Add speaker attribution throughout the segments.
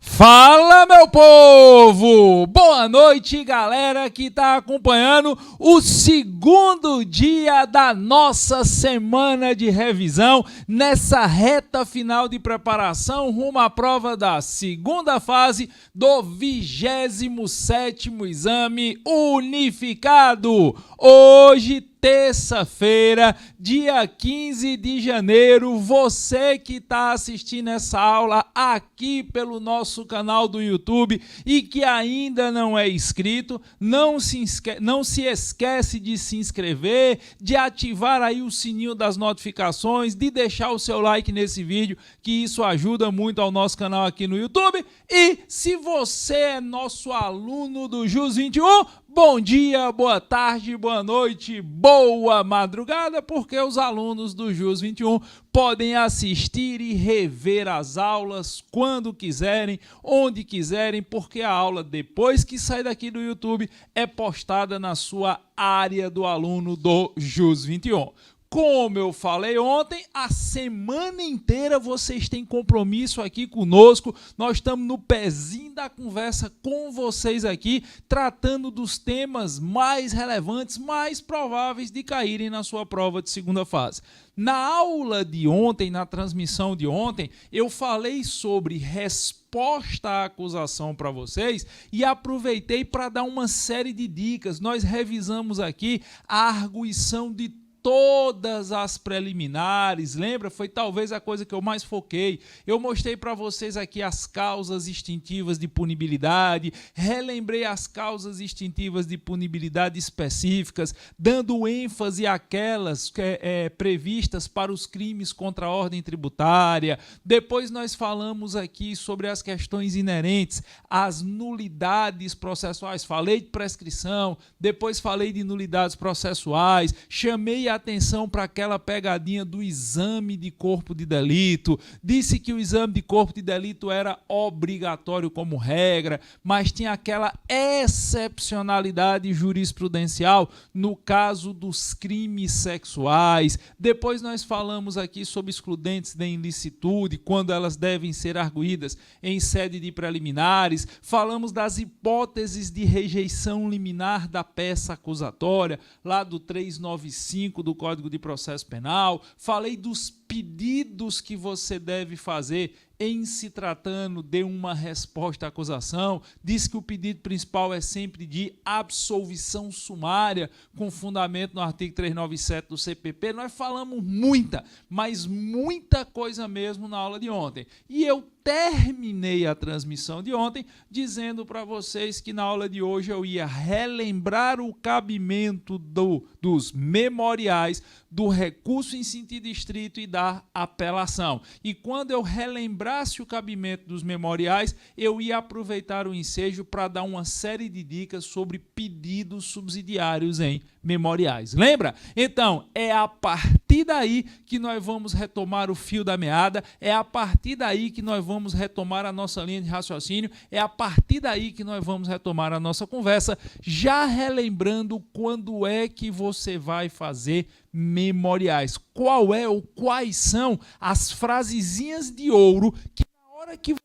Speaker 1: Fala, meu povo! Boa noite, galera que está acompanhando o segundo dia da nossa semana de revisão, nessa reta final de preparação rumo à prova da segunda fase do 27º Exame Unificado. Hoje, terça-feira, dia 15 de janeiro, você que está assistindo essa aula aqui pelo nosso canal do YouTube e que ainda não é inscrito, não se esquece de se inscrever, de ativar aí o sininho das notificações, de deixar o seu like nesse vídeo, que isso ajuda muito ao nosso canal aqui no YouTube. E se você é nosso aluno do JUS 21, bom dia, boa tarde, boa noite, boa madrugada, porque os alunos do JUS 21 podem assistir e rever as aulas quando quiserem, onde quiserem, porque a aula, depois que sai daqui do YouTube, é postada na sua área do aluno do JUS 21. Como eu falei ontem, a semana inteira vocês têm compromisso aqui conosco. Nós estamos no pezinho da conversa com vocês aqui, tratando dos temas mais relevantes, mais prováveis de caírem na sua prova de segunda fase. Na aula de ontem, na transmissão de ontem, eu falei sobre resposta à acusação para vocês e aproveitei para dar uma série de dicas. Nós revisamos aqui a arguição de todas as preliminares, lembra? Foi talvez a coisa que eu mais foquei. Eu mostrei para vocês aqui as causas extintivas de punibilidade, relembrei as causas extintivas de punibilidade específicas, dando ênfase àquelas previstas para os crimes contra a ordem tributária. Depois nós falamos aqui sobre as questões inerentes às nulidades processuais. Falei de prescrição, depois falei de nulidades processuais, chamei a atenção para aquela pegadinha do exame de corpo de delito, disse que o exame de corpo de delito era obrigatório como regra, mas tinha aquela excepcionalidade jurisprudencial no caso dos crimes sexuais. Depois nós falamos aqui sobre excludentes de ilicitude, quando elas devem ser arguidas em sede de preliminares, falamos das hipóteses de rejeição liminar da peça acusatória, lá do 395 do Código de Processo Penal, falei dos pedidos que você deve fazer em se tratando de uma resposta à acusação, disse que o pedido principal é sempre de absolvição sumária, com fundamento no artigo 397 do CPP. Nós falamos muita, mas muita coisa mesmo na aula de ontem. E eu terminei a transmissão de ontem dizendo para vocês que na aula de hoje eu ia relembrar o cabimento dos memoriais, do recurso em sentido estrito e da apelação. E quando eu relembrasse o cabimento dos memoriais, eu ia aproveitar o ensejo para dar uma série de dicas sobre pedidos subsidiários em memoriais. Lembra? Então, é a partir daí que nós vamos retomar o fio da meada, é a partir daí que nós vamos retomar a nossa linha de raciocínio, é a partir daí que nós vamos retomar a nossa conversa, já relembrando quando é que você vai fazer memoriais. Qual é ou quais são as frasezinhas de ouro que na hora que você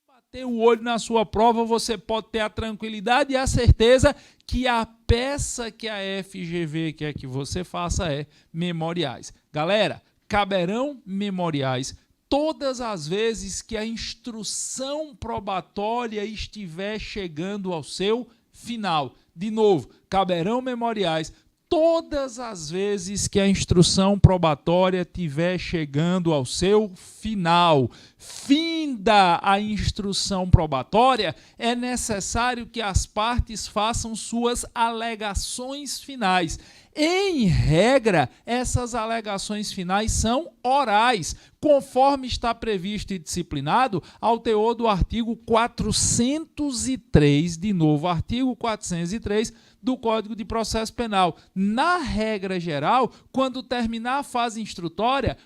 Speaker 1: bater o olho na sua prova, você pode ter a tranquilidade e a certeza que a peça que a FGV quer que você faça é memoriais. Galera, caberão memoriais todas as vezes que a instrução probatória estiver chegando ao seu final. De novo, caberão memoriais todas as vezes que a instrução probatória estiver chegando ao seu final. Finda a instrução probatória, é necessário que as partes façam suas alegações finais. Em regra, essas alegações finais são orais, conforme está previsto e disciplinado ao teor do artigo 403, de novo, artigo 403 do Código de Processo Penal. Na regra geral, quando terminar a fase instrutória,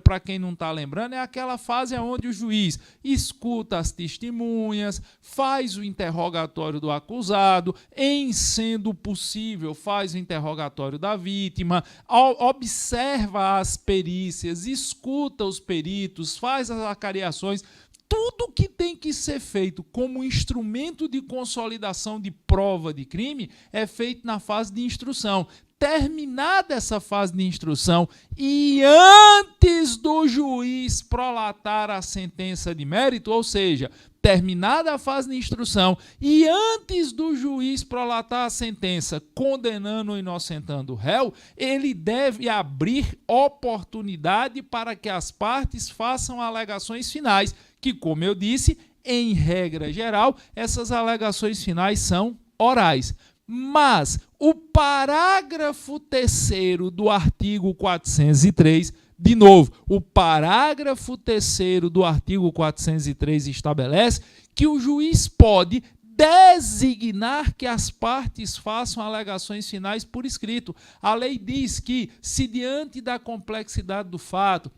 Speaker 1: para quem não está lembrando, é aquela fase onde o juiz escuta as testemunhas, faz o interrogatório do acusado, em sendo possível, faz faz o interrogatório da vítima, observa as perícias, escuta os peritos, faz as acariações. Tudo que tem que ser feito como instrumento de consolidação de prova de crime é feito na fase de instrução. Terminada essa fase de instrução e antes do juiz prolatar a sentença de mérito, ou seja, terminada a fase de instrução e antes do juiz prolatar a sentença condenando ou inocentando o réu, ele deve abrir oportunidade para que as partes façam alegações finais, que, como eu disse, em regra geral, essas alegações finais são orais. Mas o parágrafo 3º do artigo 403, de novo, o parágrafo 3º do artigo 403 estabelece que o juiz pode designar que as partes façam alegações finais por escrito. A lei diz que, se diante da complexidade do fato,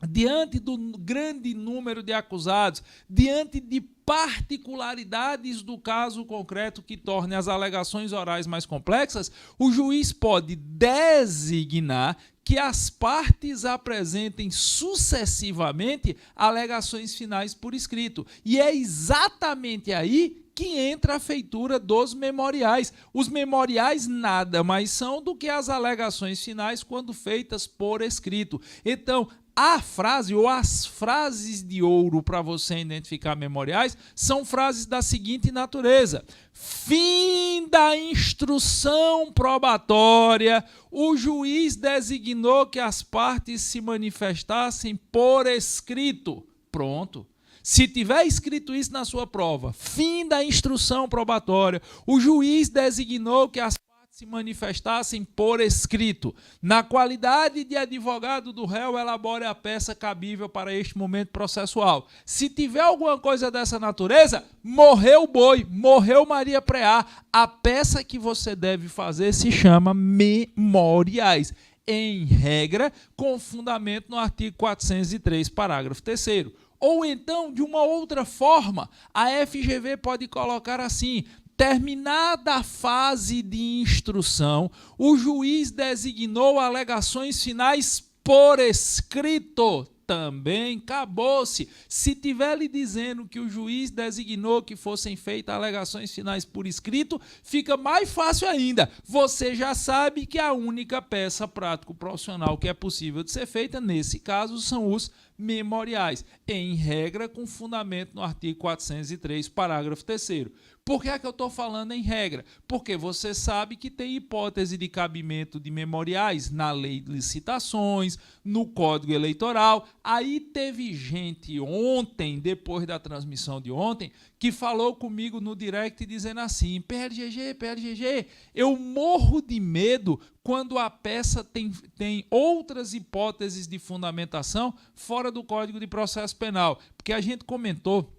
Speaker 1: diante do grande número de acusados, diante de particularidades do caso concreto que tornem as alegações orais mais complexas, o juiz pode designar que as partes apresentem sucessivamente alegações finais por escrito. E é exatamente aí que entra a feitura dos memoriais. Os memoriais nada mais são do que as alegações finais quando feitas por escrito. Então, a frase ou as frases de ouro para você identificar memoriais são frases da seguinte natureza: fim da instrução probatória, o juiz designou que as partes se manifestassem por escrito. Pronto. Se tiver escrito isso na sua prova, fim da instrução probatória, o juiz designou que as se manifestassem por escrito. Na qualidade de advogado do réu, elabore a peça cabível para este momento processual. Se tiver alguma coisa dessa natureza, morreu o boi, morreu Maria Preá. A peça que você deve fazer se chama memoriais. Em regra, com fundamento no artigo 403, parágrafo 3º. Ou então, de uma outra forma, a FGV pode colocar assim: terminada a fase de instrução, o juiz designou alegações finais por escrito. Também acabou-se. Se tiver lhe dizendo que o juiz designou que fossem feitas alegações finais por escrito, fica mais fácil ainda. Você já sabe que a única peça prático-profissional que é possível de ser feita, nesse caso, são os memoriais, em regra com fundamento no artigo 403, parágrafo 3º. Por que é que eu estou falando em regra? Porque você sabe que tem hipótese de cabimento de memoriais na lei de licitações, no Código Eleitoral. Aí teve gente ontem, depois da transmissão de ontem, que falou comigo no direct dizendo assim: PLGG, eu morro de medo quando a peça tem outras hipóteses de fundamentação fora do Código de Processo Penal. Porque a gente comentou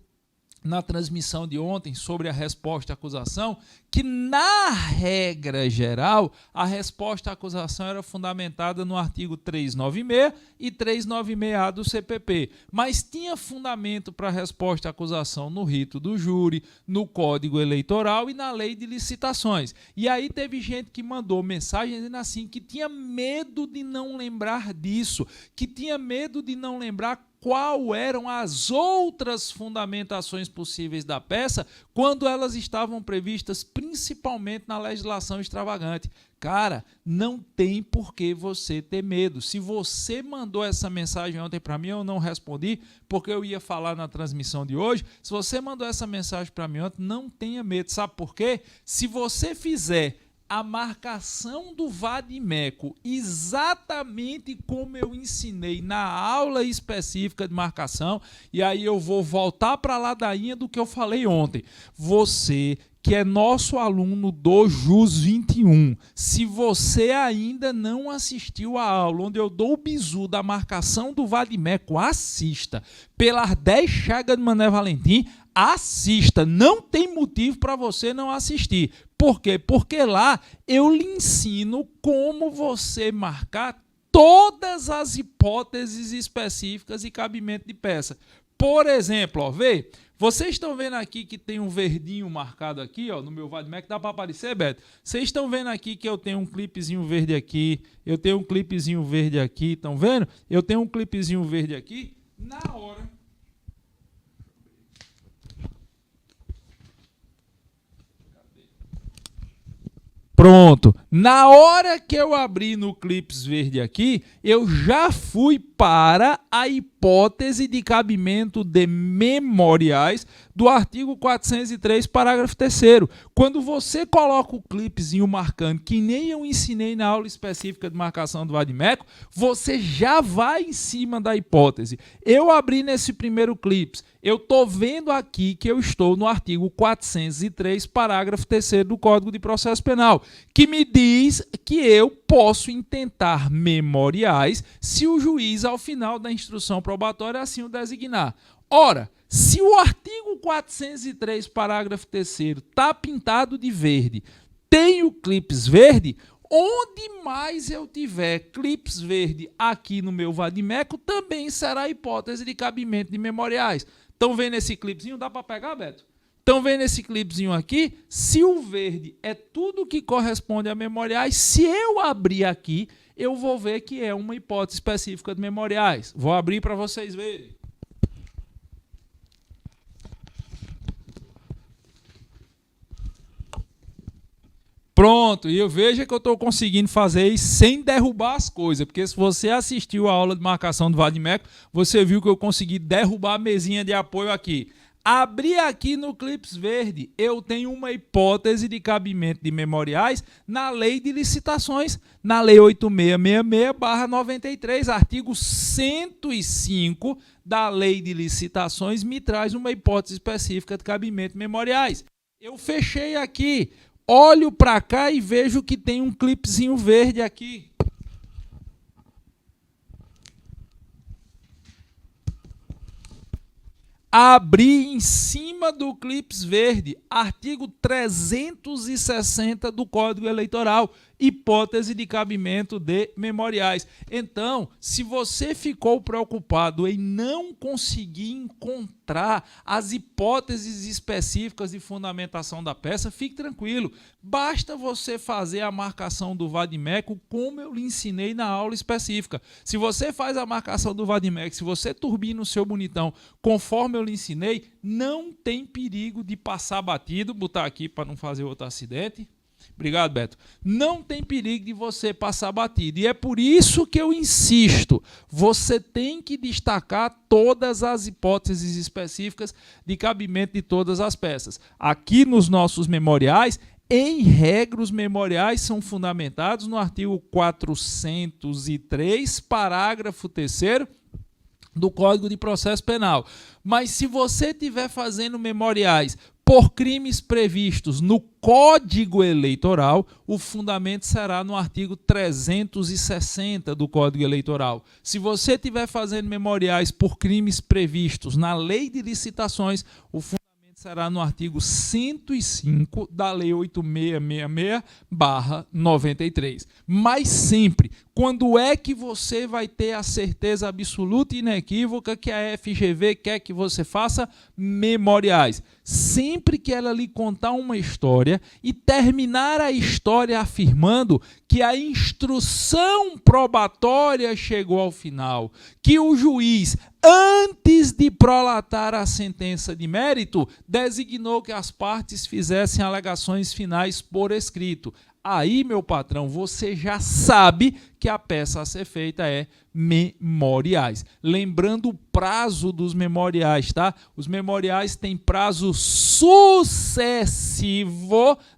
Speaker 1: na transmissão de ontem sobre a resposta à acusação que, na regra geral, a resposta à acusação era fundamentada no artigo 396 e 396-A do CPP, mas tinha fundamento para a resposta à acusação no rito do júri, no Código Eleitoral e na lei de licitações. E aí teve gente que mandou mensagem dizendo assim, que tinha medo de não lembrar disso, que tinha medo de não lembrar qual eram as outras fundamentações possíveis da peça quando elas estavam previstas principalmente na legislação extravagante. Cara, não tem por que você ter medo. Se você mandou essa mensagem ontem para mim, eu não respondi, porque eu ia falar na transmissão de hoje. Se você mandou essa mensagem para mim ontem, não tenha medo. Sabe por quê? Se você fizer a marcação do vadimeco exatamente como eu ensinei na aula específica de marcação, e aí eu vou voltar para a ladainha do que eu falei ontem. Você que é nosso aluno do JUS 21, se você ainda não assistiu a aula onde eu dou o bizu da marcação do vadimeco, assista. Pelas 10 chagas de Mané Valentim, assista. Não tem motivo para você não assistir. Por quê? Porque lá eu lhe ensino como você marcar todas as hipóteses específicas e cabimento de peça. Por exemplo, ó, vê, Vocês estão vendo aqui que tem um verdinho marcado aqui, ó, no meu VADMEC, dá para aparecer, Beto? Vocês estão vendo aqui que eu tenho um clipezinho verde aqui, eu tenho um clipezinho verde aqui, estão vendo? Eu tenho um clipezinho verde aqui. Na hora... Pronto. Na hora que eu abri no Clips Verde aqui, eu já fui para a hipótese de cabimento de memoriais do artigo 403, parágrafo 3º. Quando você coloca o clipezinho marcando, que nem eu ensinei na aula específica de marcação do VADMECO, você já vai em cima da hipótese. Eu abri nesse primeiro clips, eu estou vendo aqui que eu estou no artigo 403, parágrafo 3º do Código de Processo Penal, que me diz que eu posso intentar memoriais se o juiz, ao final da instrução probatória, assim o designar. Ora, se o artigo 403, parágrafo 3º, está pintado de verde, tem o clips verde, onde mais eu tiver clips verde aqui no meu VADMECO, também será a hipótese de cabimento de memoriais. Estão vendo esse clipezinho? Dá para pegar, Beto? Estão vendo esse clipezinho aqui? Se o verde é tudo que corresponde a memoriais, se eu abrir aqui, eu vou ver que é uma hipótese específica de memoriais. Vou abrir para vocês verem. Pronto, e eu vejo que eu estou conseguindo fazer isso sem derrubar as coisas, porque se você assistiu a aula de marcação do VADMECO, você viu que eu consegui derrubar a mesinha de apoio aqui. Abri aqui no Clips Verde, eu tenho uma hipótese de cabimento de memoriais na Lei de Licitações, na Lei 8666/93, artigo 105 da Lei de Licitações me traz uma hipótese específica de cabimento de memoriais. Eu fechei aqui, olho para cá e vejo que tem um clipezinho verde aqui. Abri em cima do clips verde, artigo 360 do Código Eleitoral, hipótese de cabimento de memoriais. Então, se você ficou preocupado em não conseguir encontrar as hipóteses específicas de fundamentação da peça, fique tranquilo. Basta você fazer a marcação do VADMECO como eu lhe ensinei na aula específica. Se você faz a marcação do VADMECO, se você turbina o seu bonitão conforme eu lhe ensinei, não tem perigo de passar batido. Botar aqui para não fazer outro acidente. Obrigado, Beto. Não tem perigo de você passar batido. E é por isso que eu insisto, você tem que destacar todas as hipóteses específicas de cabimento de todas as peças. Aqui nos nossos memoriais, em regra, os memoriais são fundamentados no artigo 403, parágrafo 3º, do Código de Processo Penal. Mas se você estiver fazendo memoriais por crimes previstos no Código Eleitoral, o fundamento será no artigo 360 do Código Eleitoral. Se você estiver fazendo memoriais por crimes previstos na Lei de Licitações, o fundamento será no artigo 105 da Lei 8666/93. Mas sempre, quando é que você vai ter a certeza absoluta e inequívoca que a FGV quer que você faça memoriais? Sempre que ela lhe contar uma história e terminar a história afirmando que a instrução probatória chegou ao final, que o juiz, antes de prolatar a sentença de mérito, designou que as partes fizessem alegações finais por escrito. Aí, meu patrão, você já sabe que a peça a ser feita é memoriais. Lembrando o prazo dos memoriais, tá? Os memoriais têm prazo sucessivo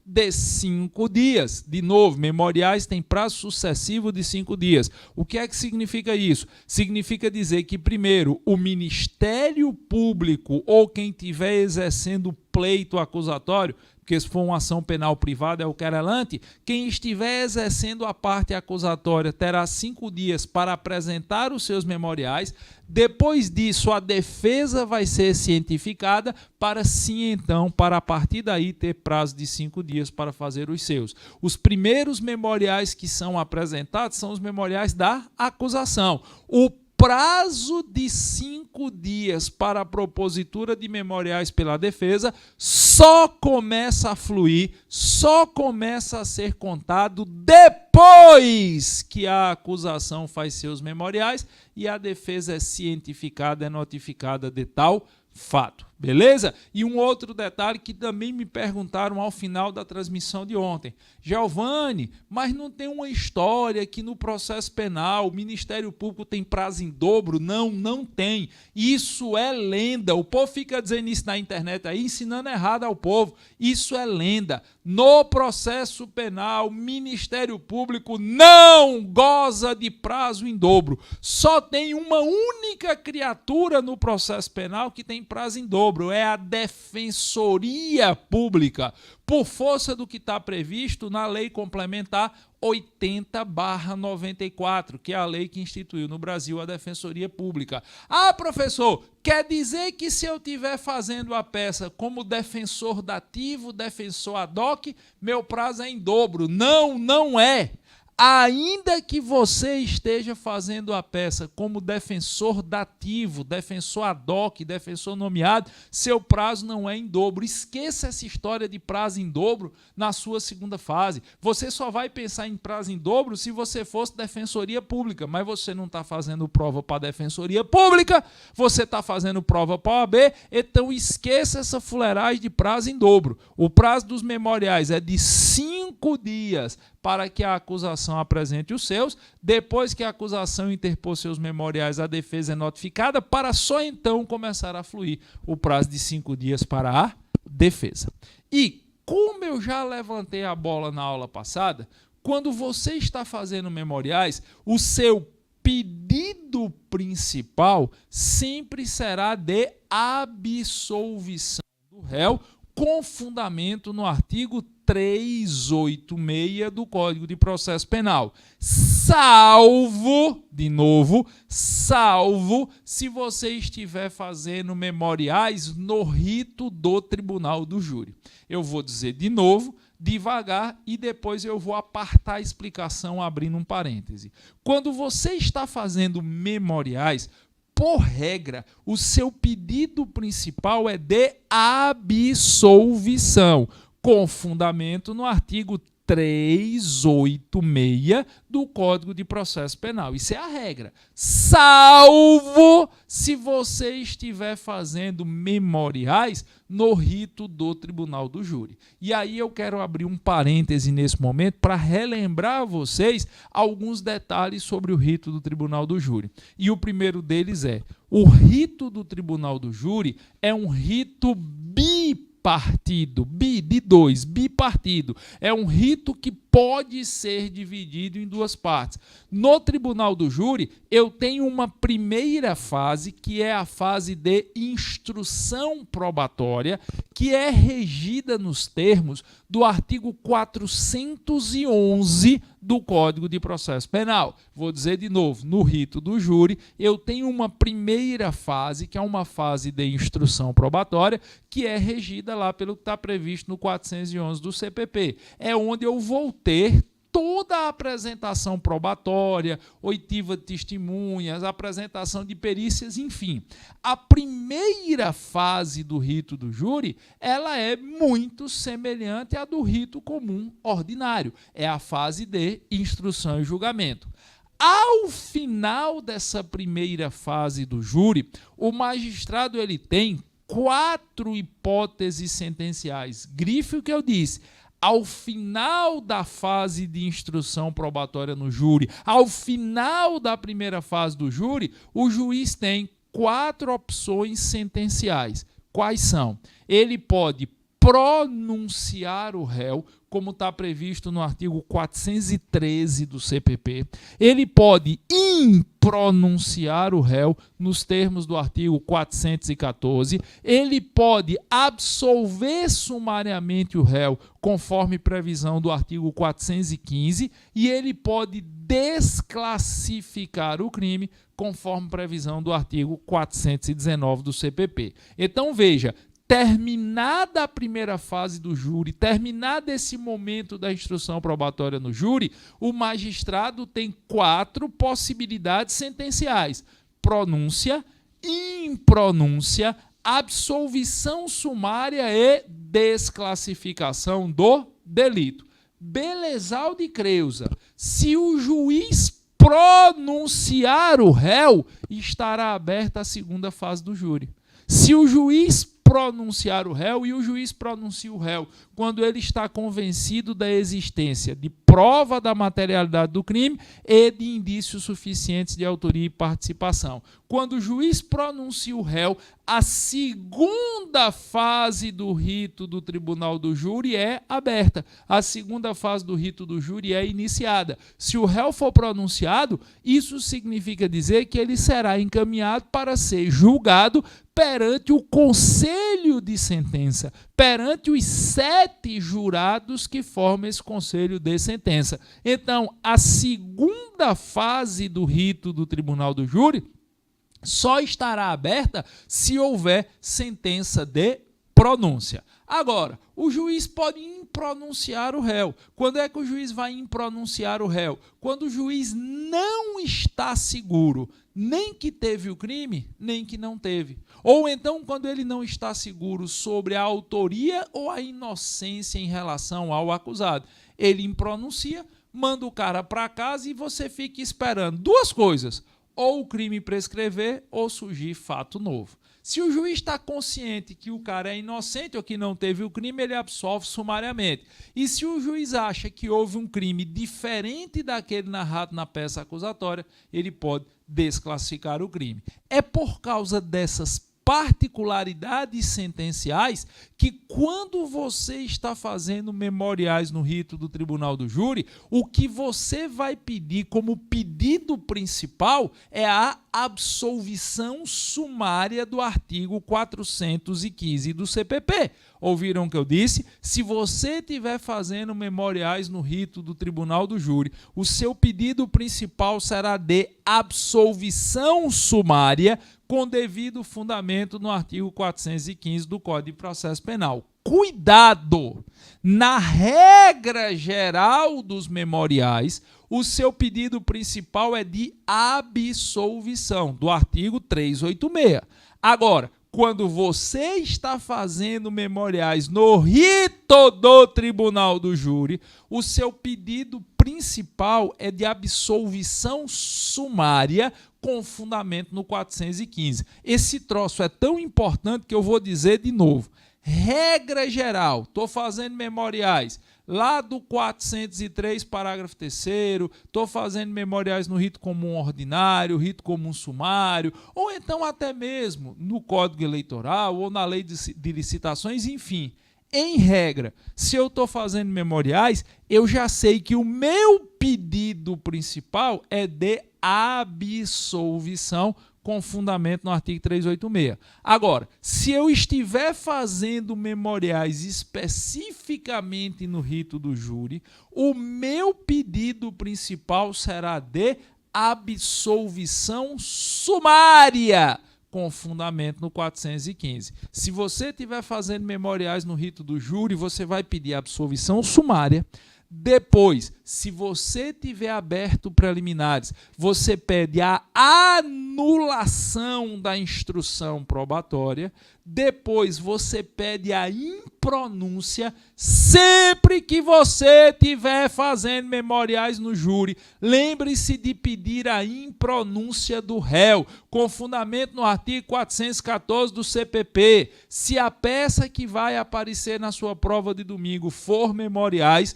Speaker 1: de 5 dias. De novo, memoriais têm prazo sucessivo de 5 dias. O que é que significa isso? Significa dizer que, primeiro, o Ministério Público ou quem estiver exercendo pleito acusatório, porque se for uma ação penal privada é o querelante, quem estiver exercendo a parte acusatória terá 5 dias para apresentar os seus memoriais. Depois disso, a defesa vai ser cientificada para sim, então, para a partir daí ter prazo de 5 dias para fazer os seus. Os primeiros memoriais que são apresentados são os memoriais da acusação. O prazo de 5 dias para a propositura de memoriais pela defesa só começa a fluir, só começa a ser contado depois que a acusação faz seus memoriais e a defesa é cientificada, é notificada de tal fato. Beleza? E um outro detalhe que também me perguntaram ao final da transmissão de ontem. Giovanni, mas não tem uma história que no processo penal o Ministério Público tem prazo em dobro? Não, não tem. Isso é lenda. O povo fica dizendo isso na internet aí, ensinando errado ao povo. Isso é lenda. No processo penal, o Ministério Público não goza de prazo em dobro. Só tem uma única criatura no processo penal que tem prazo em dobro. É a Defensoria Pública, por força do que está previsto na Lei Complementar 80/94, que é a lei que instituiu no Brasil a Defensoria Pública. Ah, professor, quer dizer que se eu estiver fazendo a peça como defensor dativo, defensor ad hoc, meu prazo é em dobro? Não, não é. Ainda que você esteja fazendo a peça como defensor dativo, defensor ad hoc, defensor nomeado, seu prazo não é em dobro. Esqueça essa história de prazo em dobro na sua segunda fase. Você só vai pensar em prazo em dobro se você fosse Defensoria Pública, mas você não está fazendo prova para a Defensoria Pública, você está fazendo prova para a OAB, então esqueça essa fuleiragem de prazo em dobro. O prazo dos memoriais é de 5 dias para que a acusação apresente os seus. Depois que a acusação interpor seus memoriais, a defesa é notificada para só então começar a fluir o prazo de 5 dias para a defesa. E, como eu já levantei a bola na aula passada, quando você está fazendo memoriais, o seu pedido principal sempre será de absolvição do réu, com fundamento no artigo 386 do Código de Processo Penal. Salvo, de novo, salvo se você estiver fazendo memoriais no rito do tribunal do júri. Eu vou dizer de novo, devagar, e depois eu vou apartar a explicação abrindo um parêntese. Quando você está fazendo memoriais, por regra, o seu pedido principal é de absolvição, com fundamento no artigo 386 do Código de Processo Penal. Isso é a regra. Salvo se você estiver fazendo memoriais no rito do Tribunal do Júri. E aí eu quero abrir um parêntese nesse momento para relembrar a vocês alguns detalhes sobre o rito do Tribunal do Júri. E o primeiro deles é: o rito do Tribunal do Júri é um rito bipartido, bipartido. É um rito que pode ser dividido em duas partes. No Tribunal do Júri, eu tenho uma primeira fase, que é a fase de instrução probatória, que é regida nos termos do artigo 411 do Código de Processo Penal. Vou dizer de novo, no rito do júri, eu tenho uma primeira fase, que é uma fase de instrução probatória, que é regida lá pelo que está previsto no 411 do CPP. É onde eu vou ter toda a apresentação probatória, oitiva de testemunhas, apresentação de perícias, enfim. A primeira fase do rito do júri, ela é muito semelhante à do rito comum ordinário. É a fase de instrução e julgamento. Ao final dessa primeira fase do júri, o magistrado ele tem 4 hipóteses sentenciais. Grife o que eu disse. Ao final da fase de instrução probatória no júri, ao final da primeira fase do júri, o juiz tem 4 opções sentenciais. Quais são? Ele pode pronunciar o réu, como está previsto no artigo 413 do CPP. Ele pode impronunciar o réu, nos termos do artigo 414. Ele pode absolver sumariamente o réu, conforme previsão do artigo 415. E ele pode desclassificar o crime, conforme previsão do artigo 419 do CPP. Então, veja, terminada a primeira fase do júri, terminado esse momento da instrução probatória no júri, o magistrado tem 4 possibilidades sentenciais. pronúncia, impronúncia, absolvição sumária e desclassificação do delito. Belezal de Creuza, se o juiz pronunciar o réu, estará aberta a segunda fase do júri. Se o juiz pronunciar o réu, e o juiz pronuncia o réu quando ele está convencido da existência de prova da materialidade do crime e de indícios suficientes de autoria e participação. Quando o juiz pronuncia o réu, a segunda fase do rito do tribunal do júri é aberta. A segunda fase do rito do júri é iniciada. Se o réu for pronunciado, isso significa dizer que ele será encaminhado para ser julgado perante o conselho de sentença, perante os 7 jurados que formam esse conselho de sentença. Então, a segunda fase do rito do tribunal do júri só estará aberta se houver sentença de pronúncia. Agora, o juiz pode impronunciar o réu. Quando é que o juiz vai impronunciar o réu? Quando o juiz não está seguro, nem que teve o crime, nem que não teve. Ou então, quando ele não está seguro sobre a autoria ou a inocência em relação ao acusado. Ele impronuncia, manda o cara para casa e você fica esperando 2 coisas: ou o crime prescrever ou surgir fato novo. Se o juiz está consciente que o cara é inocente ou que não teve o crime, ele absolve sumariamente. E se o juiz acha que houve um crime diferente daquele narrado na peça acusatória, ele pode desclassificar o crime. É por causa dessas particularidades sentenciais que, quando você está fazendo memoriais no rito do tribunal do júri, o que você vai pedir como pedido principal é a absolvição sumária do artigo 415 do CPP. Ouviram o que eu disse? Se você estiver fazendo memoriais no rito do tribunal do júri, o seu pedido principal será de absolvição sumária com devido fundamento no artigo 415 do Código de Processo Penal. Cuidado! Na regra geral dos memoriais, o seu pedido principal é de absolvição, do artigo 386. Agora, quando você está fazendo memoriais no rito do tribunal do júri, o seu pedido principal é de absolvição sumária com fundamento no 415. Esse troço é tão importante que eu vou dizer de novo. Regra geral, estou fazendo memoriais lá do 403, parágrafo 3º, estou fazendo memoriais no rito comum ordinário, rito comum sumário, ou então até mesmo no Código Eleitoral ou na lei de licitações, enfim. Em regra, se eu estou fazendo memoriais, eu já sei que o meu pedido principal é de absolvição com fundamento no artigo 386. Agora, se eu estiver fazendo memoriais especificamente no rito do júri, o meu pedido principal será de absolvição sumária com fundamento no 415. Se você estiver fazendo memoriais no rito do júri, você vai pedir absolvição sumária. Depois, se você tiver aberto preliminares, você pede a anulação da instrução probatória. Depois, você pede a impronúncia. Sempre que você estiver fazendo memoriais no júri, lembre-se de pedir a impronúncia do réu, com fundamento no artigo 414 do CPP. Se a peça que vai aparecer na sua prova de domingo for memoriais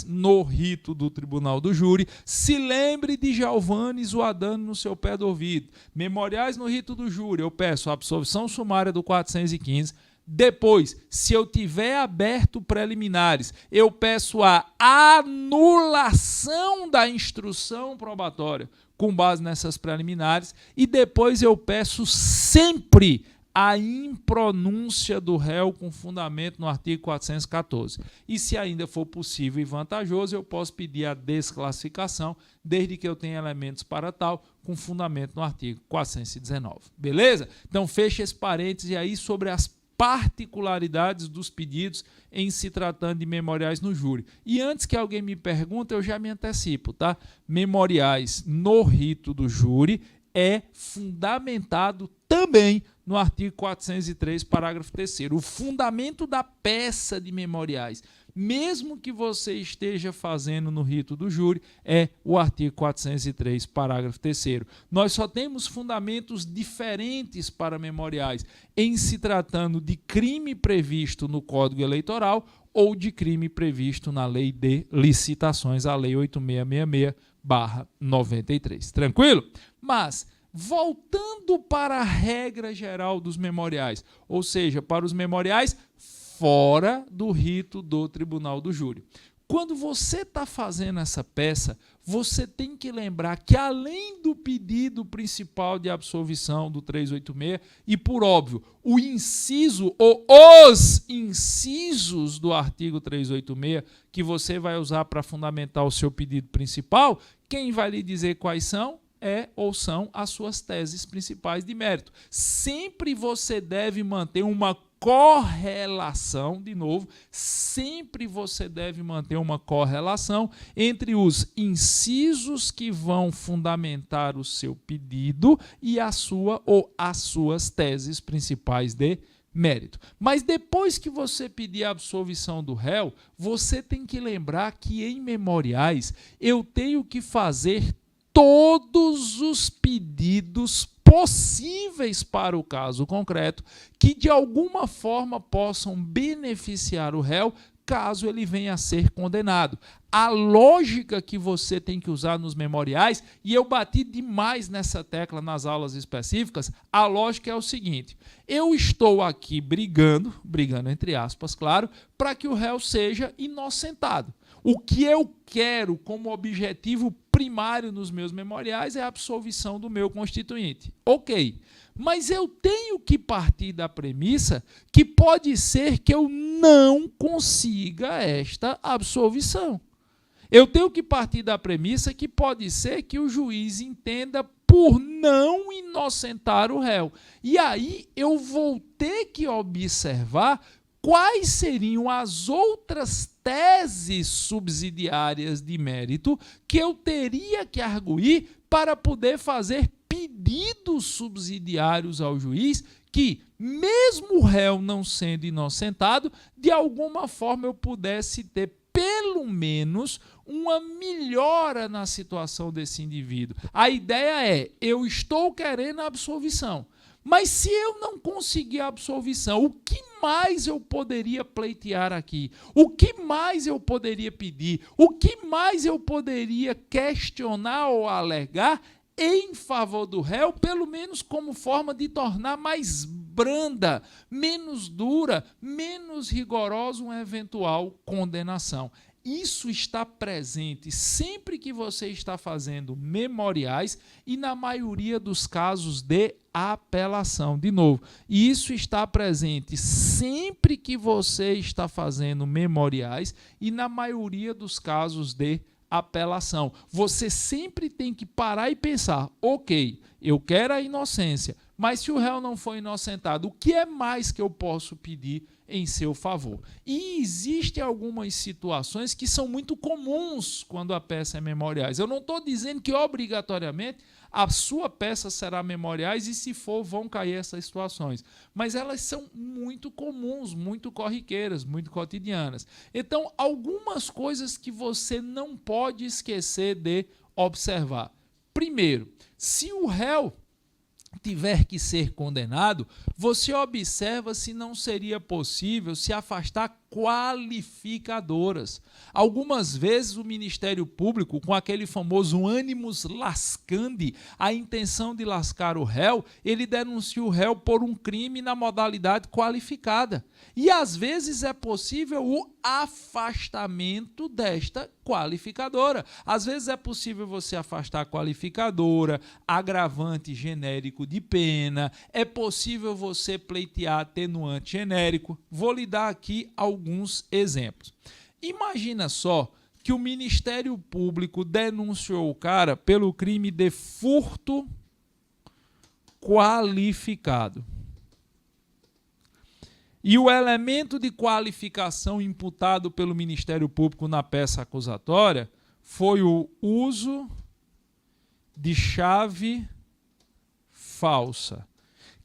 Speaker 1: no rito do tribunal do júri, se lembre de Giovanni Zuadano no seu pé do ouvido. Memoriais no rito do júri, eu peço a absolvição sumária do 415. Depois, se eu tiver aberto preliminares, eu peço a anulação da instrução probatória com base nessas preliminares, e depois eu peço sempre a impronúncia do réu com fundamento no artigo 414. E se ainda for possível e vantajoso, eu posso pedir a desclassificação, desde que eu tenha elementos para tal, com fundamento no artigo 419. Beleza? Então, fecha esse parêntese aí sobre as particularidades dos pedidos em se tratando de memoriais no júri. E antes que alguém me pergunte, eu já me antecipo, tá? Memoriais no rito do júri é fundamentado também no artigo 403, parágrafo 3º. O fundamento da peça de memoriais, mesmo que você esteja fazendo no rito do júri, é o artigo 403, parágrafo 3º. Nós só temos fundamentos diferentes para memoriais em se tratando de crime previsto no Código Eleitoral ou de crime previsto na Lei de Licitações, a Lei 8666/93. Tranquilo? Mas, voltando para a regra geral dos memoriais, ou seja, para os memoriais fora do rito do tribunal do júri. Quando você está fazendo essa peça, você tem que lembrar que, além do pedido principal de absolvição do 386, e por óbvio, o inciso ou os incisos do artigo 386, que você vai usar para fundamentar o seu pedido principal, quem vai lhe dizer quais são? Ou são as suas teses principais de mérito. Sempre você deve manter uma correlação, de novo, sempre você deve manter uma correlação entre os incisos que vão fundamentar o seu pedido e a sua ou as suas teses principais de mérito. Mas depois que você pedir a absolvição do réu, você tem que lembrar que em memoriais eu tenho que fazer todos os pedidos possíveis para o caso concreto que de alguma forma possam beneficiar o réu caso ele venha a ser condenado. A lógica que você tem que usar nos memoriais, e eu bati demais nessa tecla nas aulas específicas, a lógica é o seguinte: eu estou aqui brigando entre aspas, claro, para que o réu seja inocentado. O que eu quero como objetivo primário nos meus memoriais é a absolvição do meu constituinte. Ok, mas eu tenho que partir da premissa que pode ser que eu não consiga esta absolvição. Eu tenho que partir da premissa que pode ser que o juiz entenda por não inocentar o réu. E aí eu vou ter que observar quais seriam as outras teses subsidiárias de mérito que eu teria que arguir para poder fazer pedidos subsidiários ao juiz que, mesmo o réu não sendo inocentado, de alguma forma eu pudesse ter pelo menos uma melhora na situação desse indivíduo. A ideia é, eu estou querendo a absolvição, mas se eu não conseguir a absolvição, o que mais eu poderia pleitear aqui? O que mais eu poderia pedir? O que mais eu poderia questionar ou alegar em favor do réu, pelo menos como forma de tornar mais branda, menos dura, menos rigorosa uma eventual condenação? Isso está presente sempre que você está fazendo memoriais e na maioria dos casos de apelação. De novo, isso está presente sempre que você está fazendo memoriais e na maioria dos casos de apelação. Você sempre tem que parar e pensar, ok, eu quero a inocência, mas se o réu não for inocentado, o que é mais que eu posso pedir em seu favor? E existem algumas situações que são muito comuns quando a peça é memoriais. Eu não estou dizendo que obrigatoriamente a sua peça será memoriais e, se for, vão cair essas situações. Mas elas são muito comuns, muito corriqueiras, muito cotidianas. Então, algumas coisas que você não pode esquecer de observar. Primeiro, se o réu tiver que ser condenado, você observa se não seria possível se afastar qualificadoras. Algumas vezes o Ministério Público, com aquele famoso animus lascandi, a intenção de lascar o réu, ele denuncia o réu por um crime na modalidade qualificada. E às vezes é possível o afastamento desta qualificadora. Às vezes é possível você afastar a qualificadora, agravante genérico de pena, é possível você pleitear atenuante genérico. Vou lhe dar aqui alguns exemplos. Imagina só que o Ministério Público denunciou o cara pelo crime de furto qualificado. E o elemento de qualificação imputado pelo Ministério Público na peça acusatória foi o uso de chave falsa,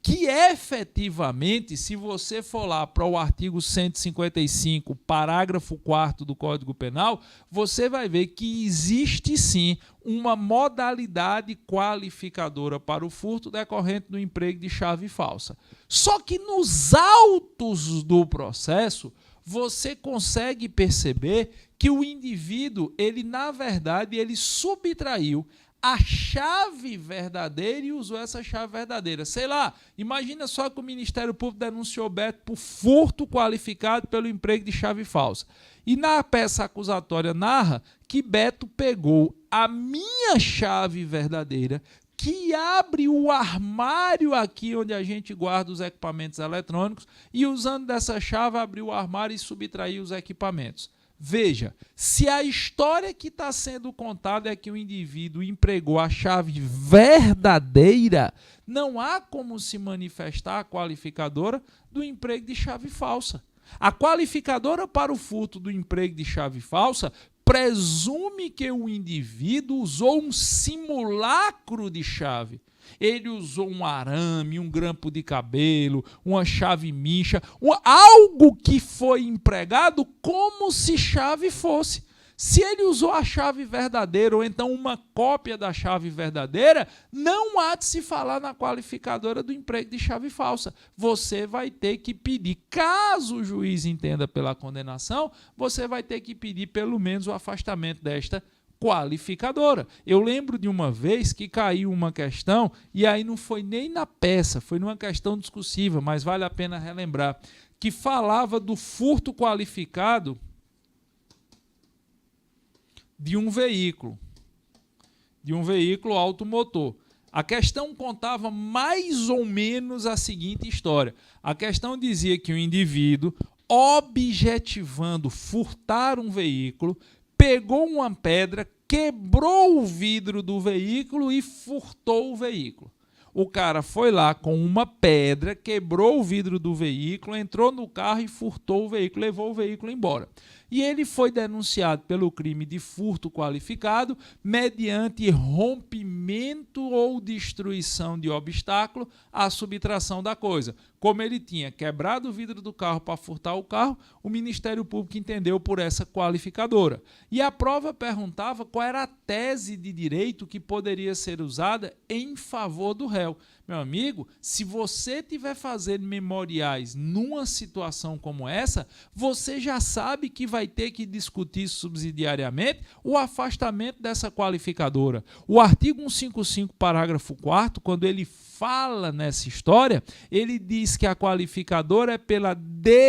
Speaker 1: que efetivamente, se você for lá para o artigo 155, parágrafo 4º do Código Penal, você vai ver que existe sim uma modalidade qualificadora para o furto decorrente do emprego de chave falsa. Só que nos autos do processo, você consegue perceber que o indivíduo, ele na verdade, ele subtraiu a chave verdadeira e usou essa chave verdadeira. Sei lá, imagina só que o Ministério Público denunciou Beto por furto qualificado pelo emprego de chave falsa. E na peça acusatória narra que Beto pegou a minha chave verdadeira, que abre o armário aqui onde a gente guarda os equipamentos eletrônicos, e usando dessa chave abriu o armário e subtraiu os equipamentos. Veja, se a história que está sendo contada é que o indivíduo empregou a chave verdadeira, não há como se manifestar a qualificadora do emprego de chave falsa. A qualificadora para o furto do emprego de chave falsa presume que o indivíduo usou um simulacro de chave. Ele usou um arame, um grampo de cabelo, uma chave mincha, algo que foi empregado como se chave fosse. Se ele usou a chave verdadeira ou então uma cópia da chave verdadeira, não há de se falar na qualificadora do emprego de chave falsa. Você vai ter que pedir, caso o juiz entenda pela condenação, você vai ter que pedir pelo menos o afastamento desta qualificadora. Eu lembro de uma vez que caiu uma questão, e aí não foi nem na peça, foi numa questão discursiva, mas vale a pena relembrar, que falava do furto qualificado de um veículo automotor. A questão contava mais ou menos a seguinte história. A questão dizia que o indivíduo, objetivando furtar um veículo, pegou uma pedra, quebrou o vidro do veículo e furtou o veículo. O cara foi lá com uma pedra, quebrou o vidro do veículo, entrou no carro e furtou o veículo, levou o veículo embora. E ele foi denunciado pelo crime de furto qualificado mediante rompimento ou destruição de obstáculo à subtração da coisa. Como ele tinha quebrado o vidro do carro para furtar o carro, o Ministério Público entendeu por essa qualificadora. E a prova perguntava qual era a tese de direito que poderia ser usada em favor do réu. Meu amigo, se você estiver fazendo memoriais numa situação como essa, você já sabe que vai ter que discutir subsidiariamente o afastamento dessa qualificadora. O artigo 155, parágrafo 4º, quando ele fala nessa história, ele diz que a qualificadora é pela destruição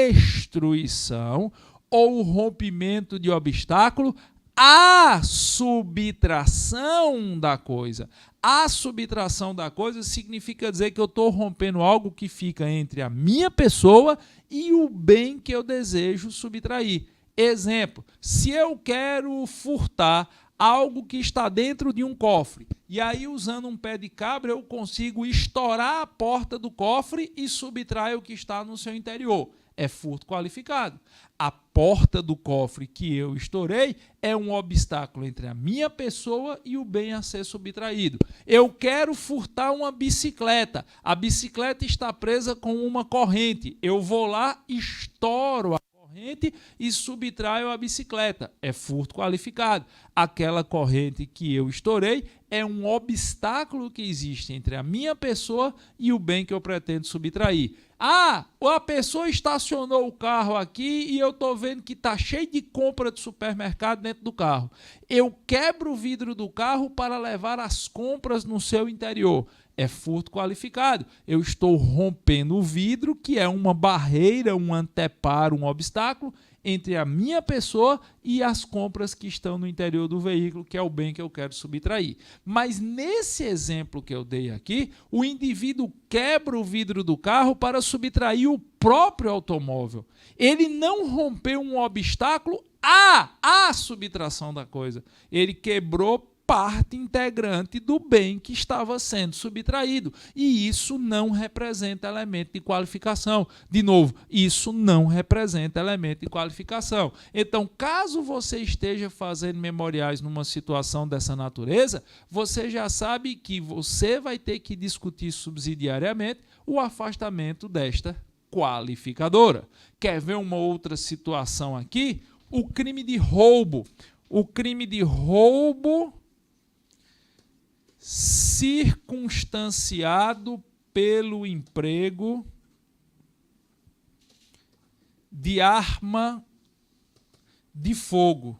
Speaker 1: ou rompimento de obstáculo à subtração da coisa. A subtração da coisa significa dizer que eu estou rompendo algo que fica entre a minha pessoa e o bem que eu desejo subtrair. Exemplo, se eu quero furtar algo que está dentro de um cofre, e aí usando um pé de cabra eu consigo estourar a porta do cofre e subtrair o que está no seu interior. É furto qualificado. A porta do cofre que eu estourei é um obstáculo entre a minha pessoa e o bem a ser subtraído. Eu quero furtar uma bicicleta. A bicicleta está presa com uma corrente. Eu vou lá, estouro a corrente e subtraio a bicicleta. É furto qualificado. Aquela corrente que eu estourei é um obstáculo que existe entre a minha pessoa e o bem que eu pretendo subtrair. Ah, a pessoa estacionou o carro aqui e eu estou vendo que está cheio de compra de supermercado dentro do carro. Eu quebro o vidro do carro para levar as compras no seu interior. É furto qualificado. Eu estou rompendo o vidro, que é uma barreira, um anteparo, um obstáculo entre a minha pessoa e as compras que estão no interior do veículo, que é o bem que eu quero subtrair. Mas nesse exemplo que eu dei aqui, o indivíduo quebra o vidro do carro para subtrair o próprio automóvel. Ele não rompeu um obstáculo à subtração da coisa. Ele quebrou parte integrante do bem que estava sendo subtraído. E isso não representa elemento de qualificação. De novo, isso não representa elemento de qualificação. Então, caso você esteja fazendo memoriais numa situação dessa natureza, você já sabe que você vai ter que discutir subsidiariamente o afastamento desta qualificadora. Quer ver uma outra situação aqui? O crime de roubo. O crime de roubo circunstanciado pelo emprego de arma de fogo.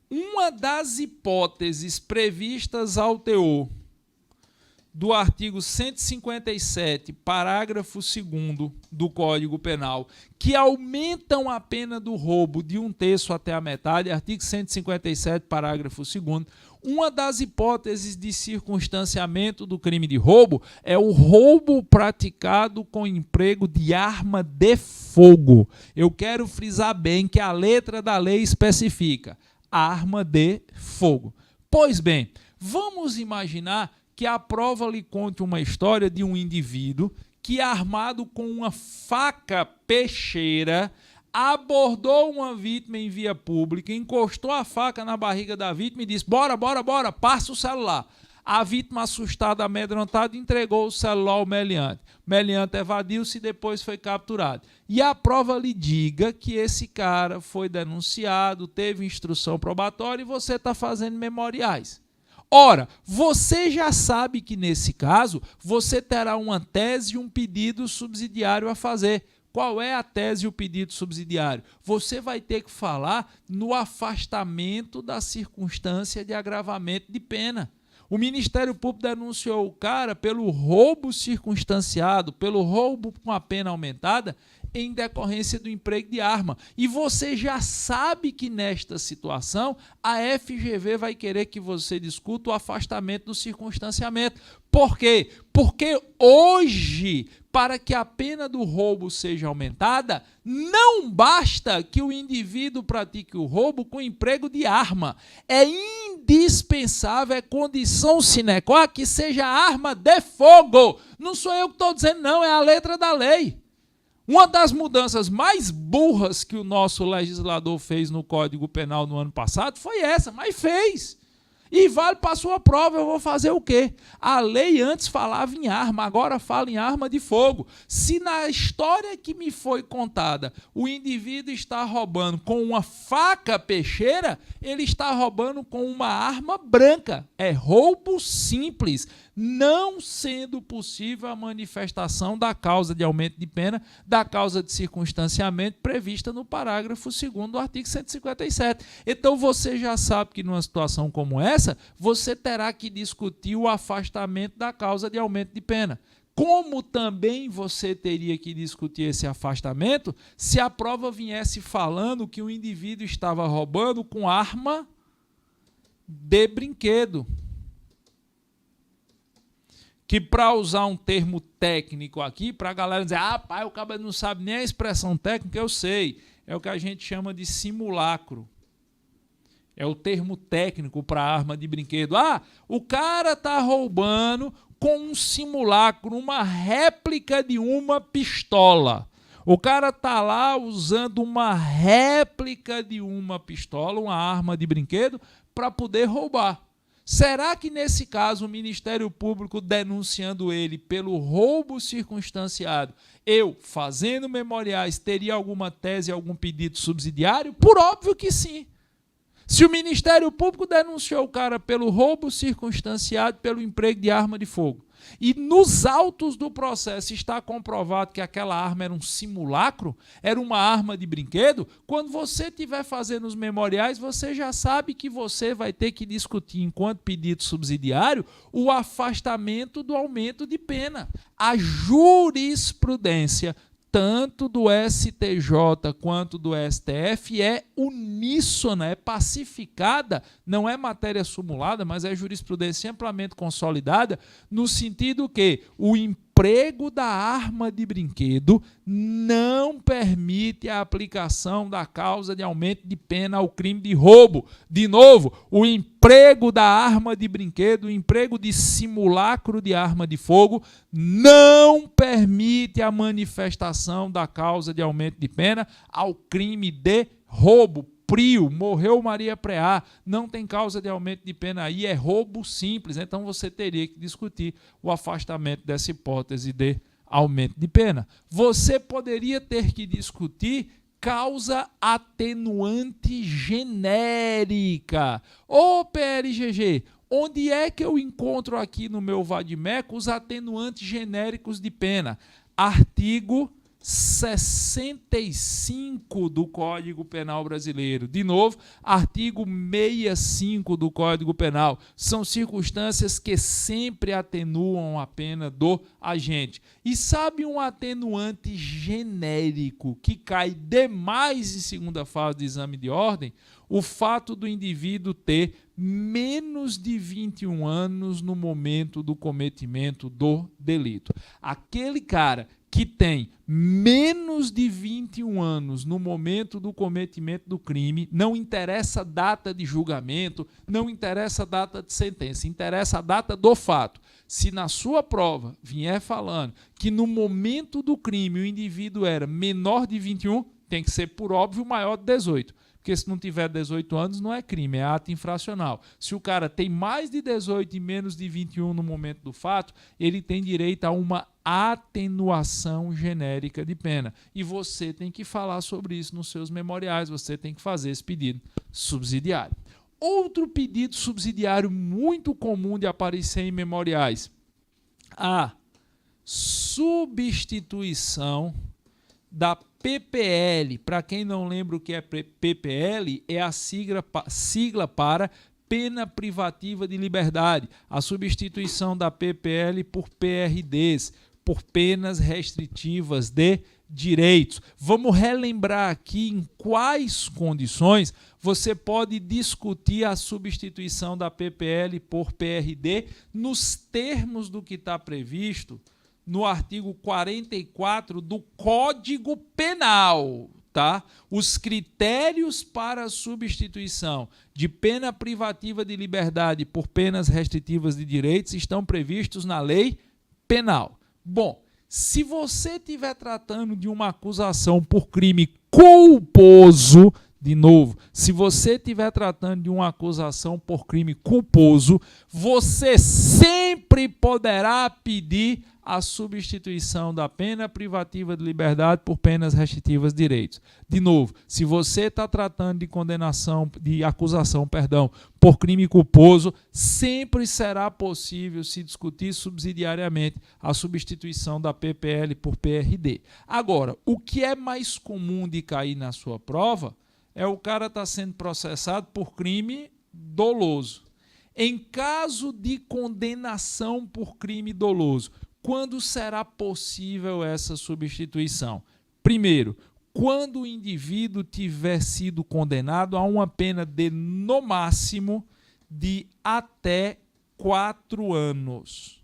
Speaker 1: Uma das hipóteses previstas ao teor do artigo 157, parágrafo 2º do Código Penal, que aumentam a pena do roubo de 1/3 até a metade, artigo 157, parágrafo 2º, uma das hipóteses de circunstanciamento do crime de roubo é o roubo praticado com emprego de arma de fogo. Eu quero frisar bem que a letra da lei especifica arma de fogo. Pois bem, vamos imaginar que a prova lhe conte uma história de um indivíduo que, armado com uma faca peixeira, abordou uma vítima em via pública, encostou a faca na barriga da vítima e disse: bora, bora, bora, passa o celular. A vítima, assustada, amedrontada, entregou o celular ao meliante. O meliante evadiu-se e depois foi capturado. E a prova lhe diga que esse cara foi denunciado, teve instrução probatória e você está fazendo memoriais. Ora, você já sabe que nesse caso você terá uma tese e um pedido subsidiário a fazer. Qual é a tese e o pedido subsidiário? Você vai ter que falar no afastamento da circunstância de agravamento de pena. O Ministério Público denunciou o cara pelo roubo circunstanciado, pelo roubo com a pena aumentada, em decorrência do emprego de arma. E você já sabe que nesta situação a FGV vai querer que você discuta o afastamento do circunstanciamento. Por quê? Porque hoje, para que a pena do roubo seja aumentada, não basta que o indivíduo pratique o roubo com emprego de arma. É indispensável, é condição sine qua que seja arma de fogo. Não sou eu que estou dizendo, não, é a letra da lei. Uma das mudanças mais burras que o nosso legislador fez no Código Penal no ano passado foi essa, mas fez. E vale para a sua prova, eu vou fazer o quê? A lei antes falava em arma, agora fala em arma de fogo. Se na história que me foi contada, o indivíduo está roubando com uma faca peixeira, ele está roubando com uma arma branca. É roubo simples, não sendo possível a manifestação da causa de aumento de pena, da causa de circunstanciamento prevista no parágrafo 2º do artigo 157. Então você já sabe que numa situação como essa, você terá que discutir o afastamento da causa de aumento de pena. Como também você teria que discutir esse afastamento se a prova viesse falando que o indivíduo estava roubando com arma de brinquedo. Que, para usar um termo técnico aqui, para a galera dizer, pai, o cara não sabe nem a expressão técnica, eu sei. É o que a gente chama de simulacro. É o termo técnico para arma de brinquedo. O cara está roubando com um simulacro, uma réplica de uma pistola. O cara está lá usando uma réplica de uma pistola, uma arma de brinquedo, para poder roubar. Será que, nesse caso, o Ministério Público denunciando ele pelo roubo circunstanciado, eu, fazendo memoriais, teria alguma tese, algum pedido subsidiário? Por óbvio que sim. Se o Ministério Público denunciou o cara pelo roubo circunstanciado, pelo emprego de arma de fogo, e nos autos do processo está comprovado que aquela arma era um simulacro, era uma arma de brinquedo, quando você estiver fazendo os memoriais, você já sabe que você vai ter que discutir, enquanto pedido subsidiário, o afastamento do aumento de pena. A jurisprudência tanto do STJ quanto do STF é uníssona, é pacificada, não é matéria sumulada, mas é jurisprudência amplamente consolidada, no sentido que o emprego da arma de brinquedo não permite a aplicação da causa de aumento de pena ao crime de roubo. De novo, o emprego da arma de brinquedo, o emprego de simulacro de arma de fogo, não permite a manifestação da causa de aumento de pena ao crime de roubo. Prio, morreu Maria Preá, não tem causa de aumento de pena aí, é roubo simples. Então você teria que discutir o afastamento dessa hipótese de aumento de pena. Você poderia ter que discutir causa atenuante genérica. Ô PLGG, onde é que eu encontro aqui no meu vadimeco os atenuantes genéricos de pena? Artigo 65 do Código Penal Brasileiro. De novo, artigo 65 do Código Penal. São circunstâncias que sempre atenuam a pena do agente. E sabe um atenuante genérico que cai demais em segunda fase do exame de ordem? O fato do indivíduo ter menos de 21 anos no momento do cometimento do delito. Aquele cara que tem menos de 21 anos no momento do cometimento do crime, não interessa a data de julgamento, não interessa a data de sentença, interessa a data do fato. Se na sua prova vier falando que no momento do crime o indivíduo era menor de 21, tem que ser, por óbvio, maior de 18. Porque se não tiver 18 anos, não é crime, é ato infracional. Se o cara tem mais de 18 e menos de 21 no momento do fato, ele tem direito a uma atenuação genérica de pena. E você tem que falar sobre isso nos seus memoriais, você tem que fazer esse pedido subsidiário. Outro pedido subsidiário muito comum de aparecer em memoriais: a substituição da PPL. Para quem não lembra o que é PPL, é a sigla para pena privativa de liberdade. A substituição da PPL por PRDs, por penas restritivas de direitos. Vamos relembrar aqui em quais condições você pode discutir a substituição da PPL por PRD nos termos do que está previsto no artigo 44 do Código Penal, tá? Os critérios para a substituição de pena privativa de liberdade por penas restritivas de direitos estão previstos na lei penal. Bom, se você estiver tratando de uma acusação por crime culposo, de novo, se você estiver tratando de uma acusação por crime culposo, você sempre poderá pedir a substituição da pena privativa de liberdade por penas restritivas de direitos. De novo, se você está tratando de acusação, por crime culposo, sempre será possível se discutir subsidiariamente a substituição da PPL por PRD. Agora, o que é mais comum de cair na sua prova é o cara estar sendo processado por crime doloso. Em caso de condenação por crime doloso, quando será possível essa substituição? Primeiro, quando o indivíduo tiver sido condenado a uma pena de, no máximo, de até 4 anos.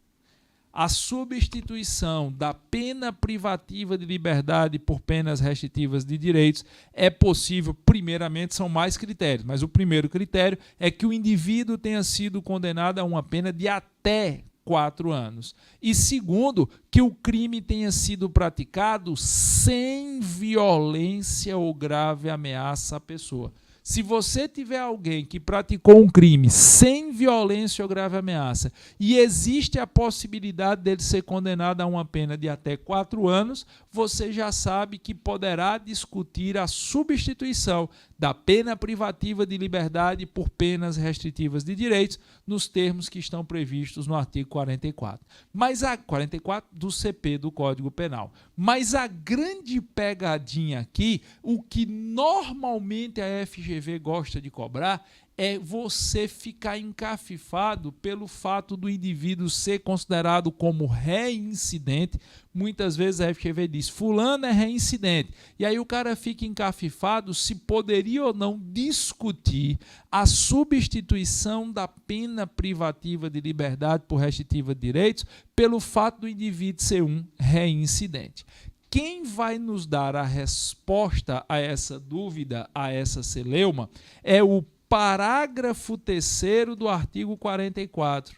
Speaker 1: A substituição da pena privativa de liberdade por penas restritivas de direitos é possível, primeiramente, são mais critérios, mas o primeiro critério é que o indivíduo tenha sido condenado a uma pena de até 4 anos. E segundo, que o crime tenha sido praticado sem violência ou grave ameaça à pessoa. Se você tiver alguém que praticou um crime sem violência ou grave ameaça e existe a possibilidade dele ser condenado a uma pena de até 4 anos, você já sabe que poderá discutir a substituição da pena privativa de liberdade por penas restritivas de direitos nos termos que estão previstos no artigo 44. Mas a 44 do CP, do Código Penal. Mas a grande pegadinha aqui, o que normalmente a FGV gosta de cobrar, é você ficar encafifado pelo fato do indivíduo ser considerado como reincidente. Muitas vezes a FGV diz, fulano é reincidente. E aí o cara fica encafifado se poderia ou não discutir a substituição da pena privativa de liberdade por restritiva de direitos pelo fato do indivíduo ser um reincidente. Quem vai nos dar a resposta a essa dúvida, a essa celeuma, é o parágrafo 3º do artigo 44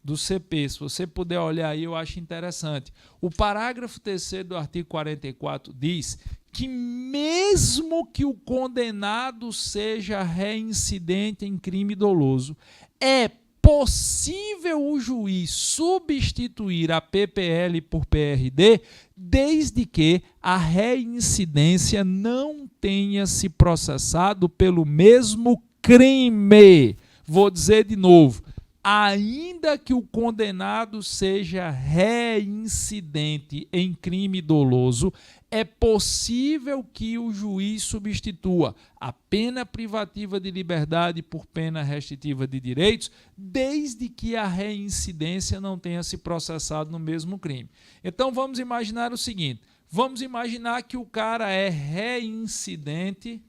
Speaker 1: do CP. Se você puder olhar aí, eu acho interessante. O parágrafo 3º do artigo 44 diz que mesmo que o condenado seja reincidente em crime doloso, é possível o juiz substituir a PPL por PRD desde que a reincidência não tenha se processado pelo mesmo crime. Vou dizer de novo, ainda que o condenado seja reincidente em crime doloso, é possível que o juiz substitua a pena privativa de liberdade por pena restritiva de direitos, desde que a reincidência não tenha se processado no mesmo crime. Então vamos imaginar o seguinte, vamos imaginar que o cara é reincidente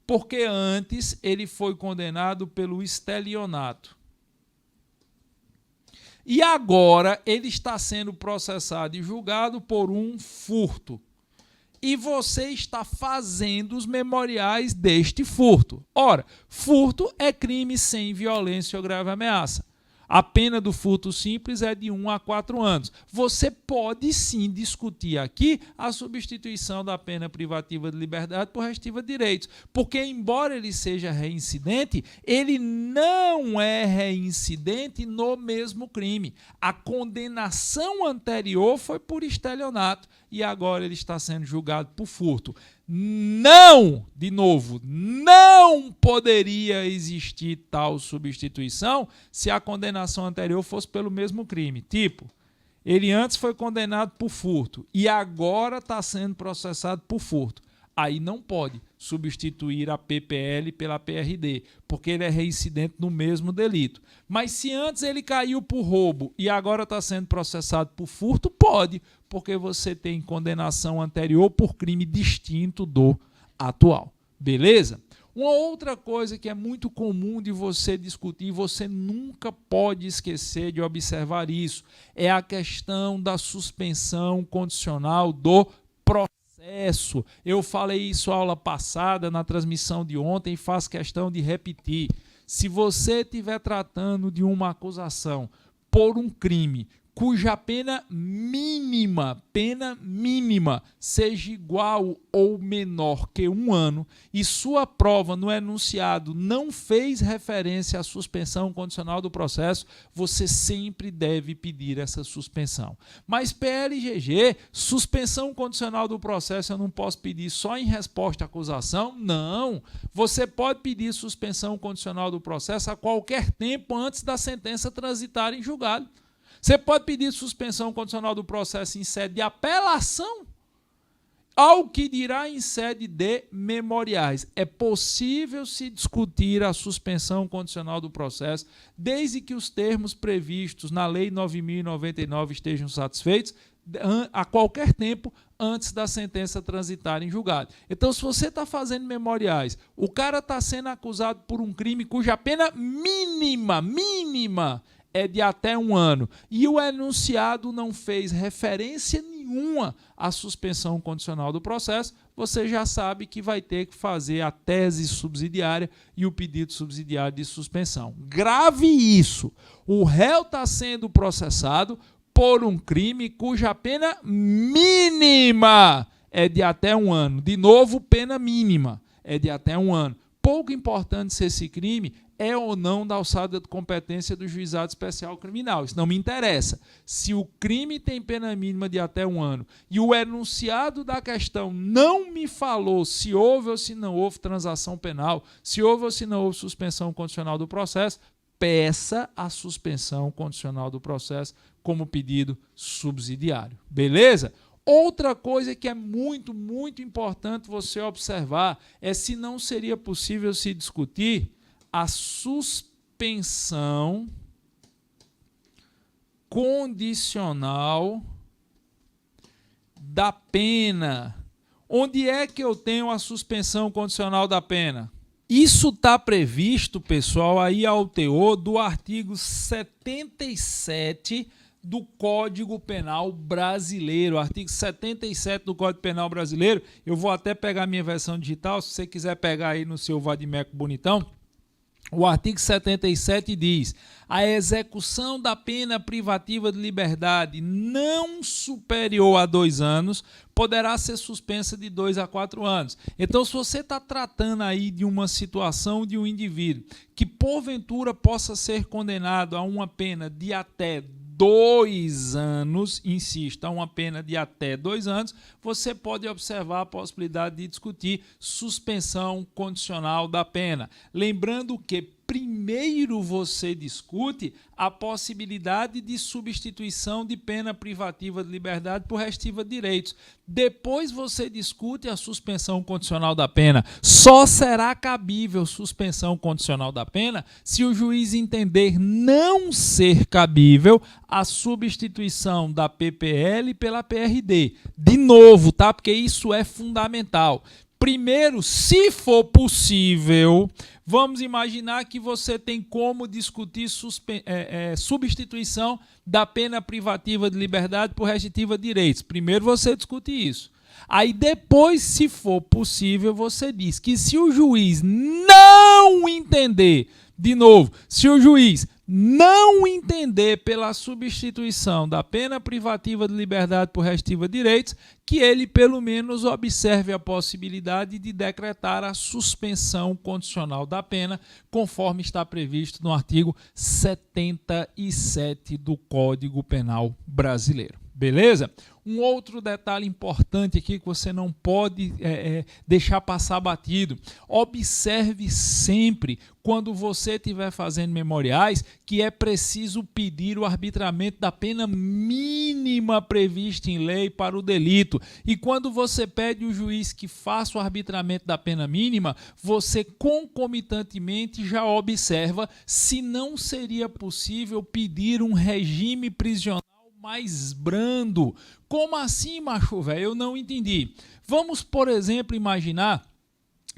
Speaker 1: porque antes ele foi condenado pelo estelionato. E agora ele está sendo processado e julgado por um furto. E você está fazendo os memoriais deste furto. Ora, furto é crime sem violência ou grave ameaça. A pena do furto simples é de 1 a 4 anos. Você pode sim discutir aqui a substituição da pena privativa de liberdade por restritiva de direitos, porque embora ele seja reincidente, ele não é reincidente no mesmo crime. A condenação anterior foi por estelionato e agora ele está sendo julgado por furto. Não, de novo, não poderia existir tal substituição se a condenação anterior fosse pelo mesmo crime. Tipo, ele antes foi condenado por furto e agora está sendo processado por furto. Aí não pode substituir a PPL pela PRD, porque ele é reincidente no mesmo delito. Mas se antes ele caiu por roubo e agora está sendo processado por furto, pode, porque você tem condenação anterior por crime distinto do atual. Beleza? Uma outra coisa que é muito comum de você discutir, você nunca pode esquecer de observar isso, é a questão da suspensão condicional do processo. Eu falei isso na aula passada, na transmissão de ontem, e faço questão de repetir. Se você estiver tratando de uma acusação por um crime cuja pena mínima seja igual ou menor que 1 ano e sua prova no enunciado não fez referência à suspensão condicional do processo, você sempre deve pedir essa suspensão. Mas PLGG, suspensão condicional do processo eu não posso pedir só em resposta à acusação? Não. Você pode pedir suspensão condicional do processo a qualquer tempo antes da sentença transitar em julgado. Você pode pedir suspensão condicional do processo em sede de apelação, ao que dirá em sede de memoriais. É possível se discutir a suspensão condicional do processo, desde que os termos previstos na Lei 9.099 estejam satisfeitos, a qualquer tempo antes da sentença transitar em julgado. Então, se você está fazendo memoriais, o cara está sendo acusado por um crime cuja pena mínima, é de até 1 ano, e o enunciado não fez referência nenhuma à suspensão condicional do processo, você já sabe que vai ter que fazer a tese subsidiária e o pedido subsidiário de suspensão. Grave isso! O réu está sendo processado por um crime cuja pena mínima é de até 1 ano. De novo, pena mínima é de até 1 ano. Pouco importante se esse crime é ou não da alçada de competência do juizado especial criminal. Isso não me interessa. Se o crime tem pena mínima de até 1 ano e o enunciado da questão não me falou se houve ou se não houve transação penal, se houve ou se não houve suspensão condicional do processo, peça a suspensão condicional do processo como pedido subsidiário. Beleza? Outra coisa que é muito, muito importante você observar é se não seria possível se discutir a suspensão condicional da pena. Onde é que eu tenho a suspensão condicional da pena? Isso está previsto, pessoal, aí ao teor do artigo 77 do Código Penal Brasileiro. Artigo 77 do Código Penal Brasileiro. Eu vou até pegar minha versão digital, se você quiser pegar aí no seu vadimeco bonitão. O artigo 77 diz: a execução da pena privativa de liberdade não superior a 2 anos poderá ser suspensa de 2 a 4 anos. Então, se você está tratando aí de uma situação de um indivíduo que porventura possa ser condenado a uma pena de até 2 anos, insisto, a uma pena de até 2 anos, você pode observar a possibilidade de discutir suspensão condicional da pena. Lembrando que primeiro você discute a possibilidade de substituição de pena privativa de liberdade por restiva de direitos. Depois você discute a suspensão condicional da pena. Só será cabível suspensão condicional da pena se o juiz entender não ser cabível a substituição da PPL pela PRD. De novo, tá? Porque isso é fundamental. Primeiro, se for possível, vamos imaginar que você tem como discutir substituição da pena privativa de liberdade por restritiva de direitos. Primeiro você discute isso. Aí depois, se for possível, você diz que se o juiz não entender, de novo, se o juiz não entender pela substituição da pena privativa de liberdade por restritiva de direitos, que ele pelo menos observe a possibilidade de decretar a suspensão condicional da pena, conforme está previsto no artigo 77 do Código Penal Brasileiro. Beleza? Um outro detalhe importante aqui que você não pode deixar passar batido. Observe sempre, quando você estiver fazendo memoriais, que é preciso pedir o arbitramento da pena mínima prevista em lei para o delito. E quando você pede o juiz que faça o arbitramento da pena mínima, você concomitantemente já observa se não seria possível pedir um regime prisional mais brando. Como assim, macho velho? Eu não entendi. Vamos, por exemplo, imaginar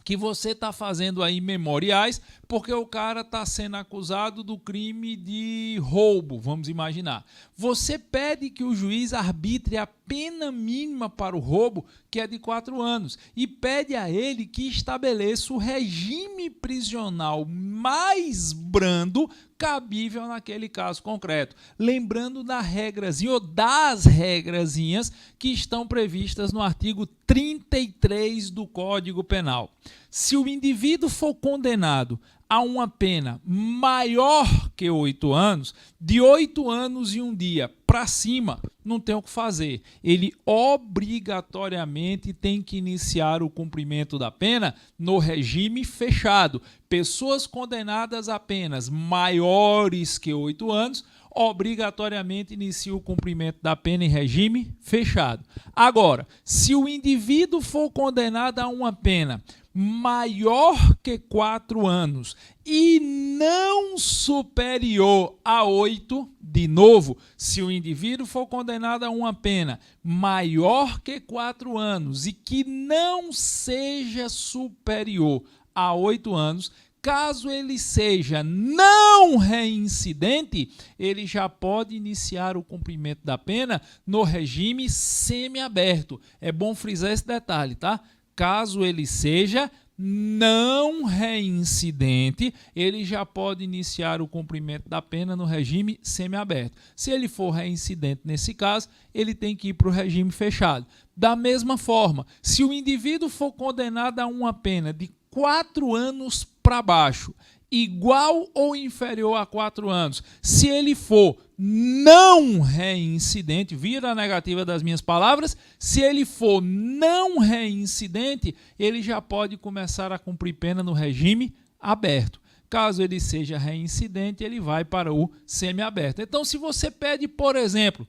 Speaker 1: que você está fazendo aí memoriais porque o cara está sendo acusado do crime de roubo, vamos imaginar. Você pede que o juiz arbitre a pena mínima para o roubo, que é de 4 anos, e pede a ele que estabeleça o regime prisional mais brando cabível naquele caso concreto. Lembrando da regrazinha ou das regrazinhas que estão previstas no artigo 33 do Código Penal. Se o indivíduo for condenado a uma pena maior que 8 anos, de 8 anos e 1 dia para cima, não tem o que fazer. Ele obrigatoriamente tem que iniciar o cumprimento da pena no regime fechado. Pessoas condenadas a penas maiores que 8 anos, obrigatoriamente inicia o cumprimento da pena em regime fechado. Agora, se o indivíduo for condenado a uma pena maior que 4 anos e não superior a 8, de novo, se o indivíduo for condenado a uma pena maior que 4 anos e que não seja superior a 8 anos, caso ele seja não reincidente, ele já pode iniciar o cumprimento da pena no regime semiaberto. É bom frisar esse detalhe, tá? Caso ele seja não reincidente, ele já pode iniciar o cumprimento da pena no regime semiaberto. Se ele for reincidente nesse caso, ele tem que ir para o regime fechado. Da mesma forma, se o indivíduo for condenado a uma pena de 4 anos para baixo, igual ou inferior a 4 anos, se ele for não reincidente, vira a negativa das minhas palavras, se ele for não reincidente, ele já pode começar a cumprir pena no regime aberto. Caso ele seja reincidente, ele vai para o semiaberto. Então, se você pede, por exemplo,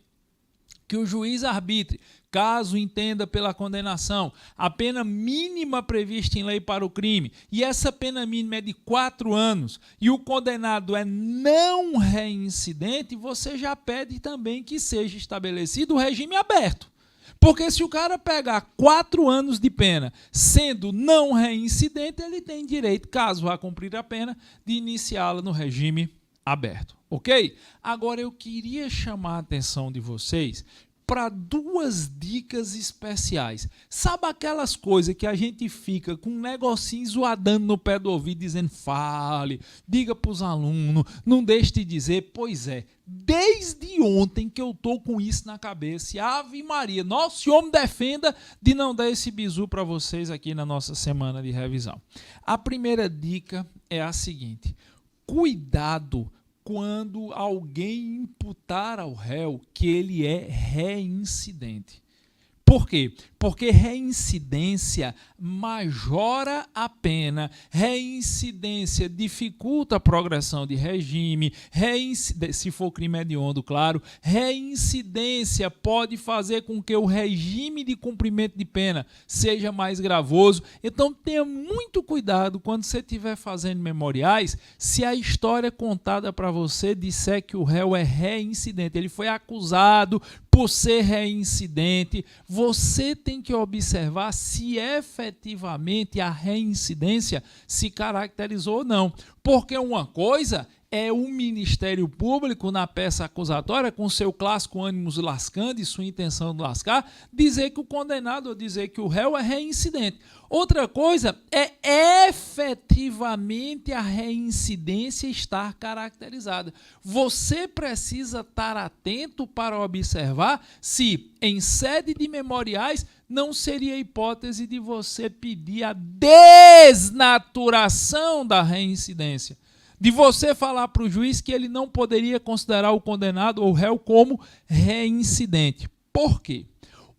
Speaker 1: que o juiz arbitre, caso entenda pela condenação, a pena mínima prevista em lei para o crime, e essa pena mínima é de 4 anos, e o condenado é não reincidente, você já pede também que seja estabelecido o regime aberto. Porque se o cara pegar 4 anos de pena sendo não reincidente, ele tem direito, caso vá cumprir a pena, de iniciá-la no regime aberto. Ok? Agora eu queria chamar a atenção de vocês para 2 dicas especiais. Sabe aquelas coisas que a gente fica com um negocinho zoadando no pé do ouvido, dizendo fale, diga para os alunos, não deixe de dizer? Pois é, desde ontem que eu estou com isso na cabeça. E Ave Maria, nosso Senhor me defenda de não dar esse bizu para vocês aqui na nossa semana de revisão. A primeira dica é a seguinte: cuidado quando alguém imputar ao réu que ele é reincidente. Por quê? Porque reincidência majora a pena, reincidência dificulta a progressão de regime, se for crime hediondo, claro, reincidência pode fazer com que o regime de cumprimento de pena seja mais gravoso. Então tenha muito cuidado quando você estiver fazendo memoriais, se a história contada para você disser que o réu é reincidente, ele foi acusado por ser reincidente, você tem que observar se efetivamente a reincidência se caracterizou ou não. Porque uma coisa é o Ministério Público, na peça acusatória, com seu clássico ânimos lascando e sua intenção de lascar, dizer que o condenado ou dizer que o réu é reincidente. Outra coisa é efetivamente a reincidência estar caracterizada. Você precisa estar atento para observar se, em sede de memoriais, não seria hipótese de você pedir a desnaturação da reincidência. De você falar para o juiz que ele não poderia considerar o condenado ou o réu como reincidente. Por quê?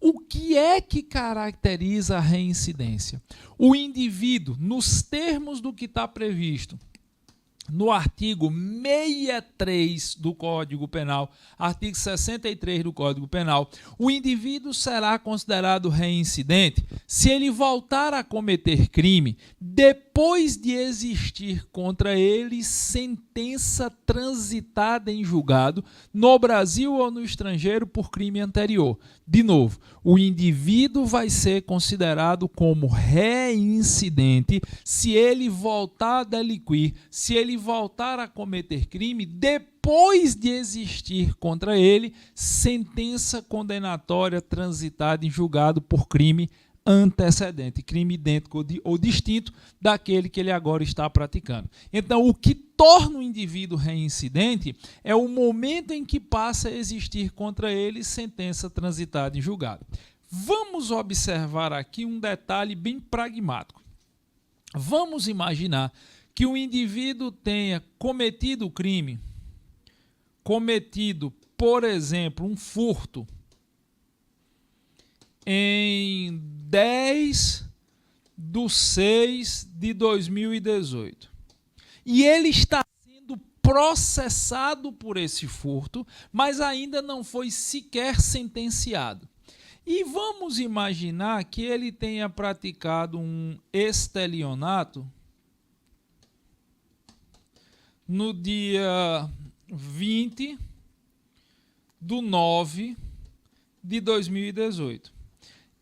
Speaker 1: O que é que caracteriza a reincidência? O indivíduo, nos termos do que está previsto no artigo 63 do Código Penal, artigo 63 do Código Penal, o indivíduo será considerado reincidente se ele voltar a cometer crime depois de existir contra ele sentença transitada em julgado no Brasil ou no estrangeiro por crime anterior. De novo, o indivíduo vai ser considerado como reincidente se ele voltar a delinquir, se ele voltar a cometer crime depois de existir contra ele sentença condenatória transitada em julgado por crime antecedente, crime idêntico ou distinto daquele que ele agora está praticando. Então, o que torna o indivíduo reincidente é o momento em que passa a existir contra ele sentença transitada em julgado. Vamos observar aqui um detalhe bem pragmático. Vamos imaginar que o indivíduo tenha cometido o crime, cometido, por exemplo, um furto, em 10/6/2018. E ele está sendo processado por esse furto, mas ainda não foi sequer sentenciado. E vamos imaginar que ele tenha praticado um estelionato no dia 20/9/2018.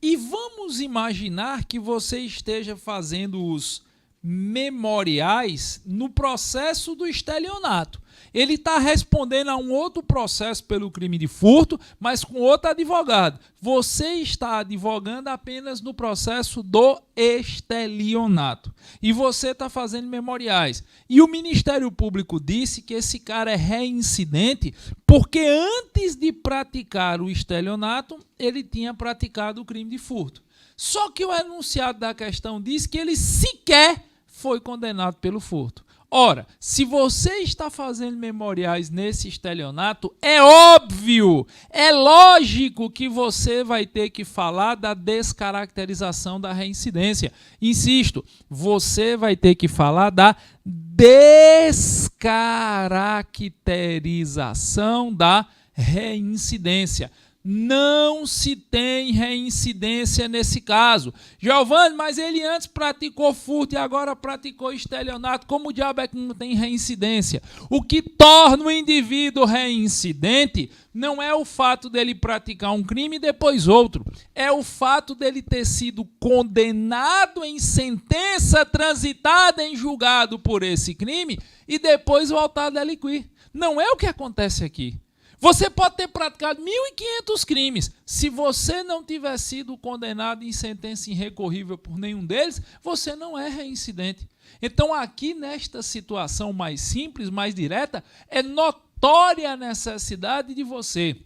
Speaker 1: E vamos imaginar que você esteja fazendo os memoriais no processo do estelionato. Ele está respondendo a um outro processo pelo crime de furto, mas com outro advogado. Você está advogando apenas no processo do estelionato. E você está fazendo memoriais. E o Ministério Público disse que esse cara é reincidente porque antes de praticar o estelionato, ele tinha praticado o crime de furto. Só que o enunciado da questão diz que ele sequer foi condenado pelo furto. Ora, se você está fazendo memoriais nesse estelionato, é óbvio, é lógico que você vai ter que falar da descaracterização da reincidência. Insisto, você vai ter que falar da descaracterização da reincidência. Não se tem reincidência nesse caso. Giovanni, mas ele antes praticou furto e agora praticou estelionato. Como o diabo é que não tem reincidência? O que torna o indivíduo reincidente não é o fato dele praticar um crime e depois outro. É o fato dele ter sido condenado em sentença transitada em julgado por esse crime e depois voltar a delinquir. Não é o que acontece aqui. Você pode ter praticado 1.500 crimes. Se você não tiver sido condenado em sentença irrecorrível por nenhum deles, você não é reincidente. Então, aqui nesta situação mais simples, mais direta, é notória a necessidade de você,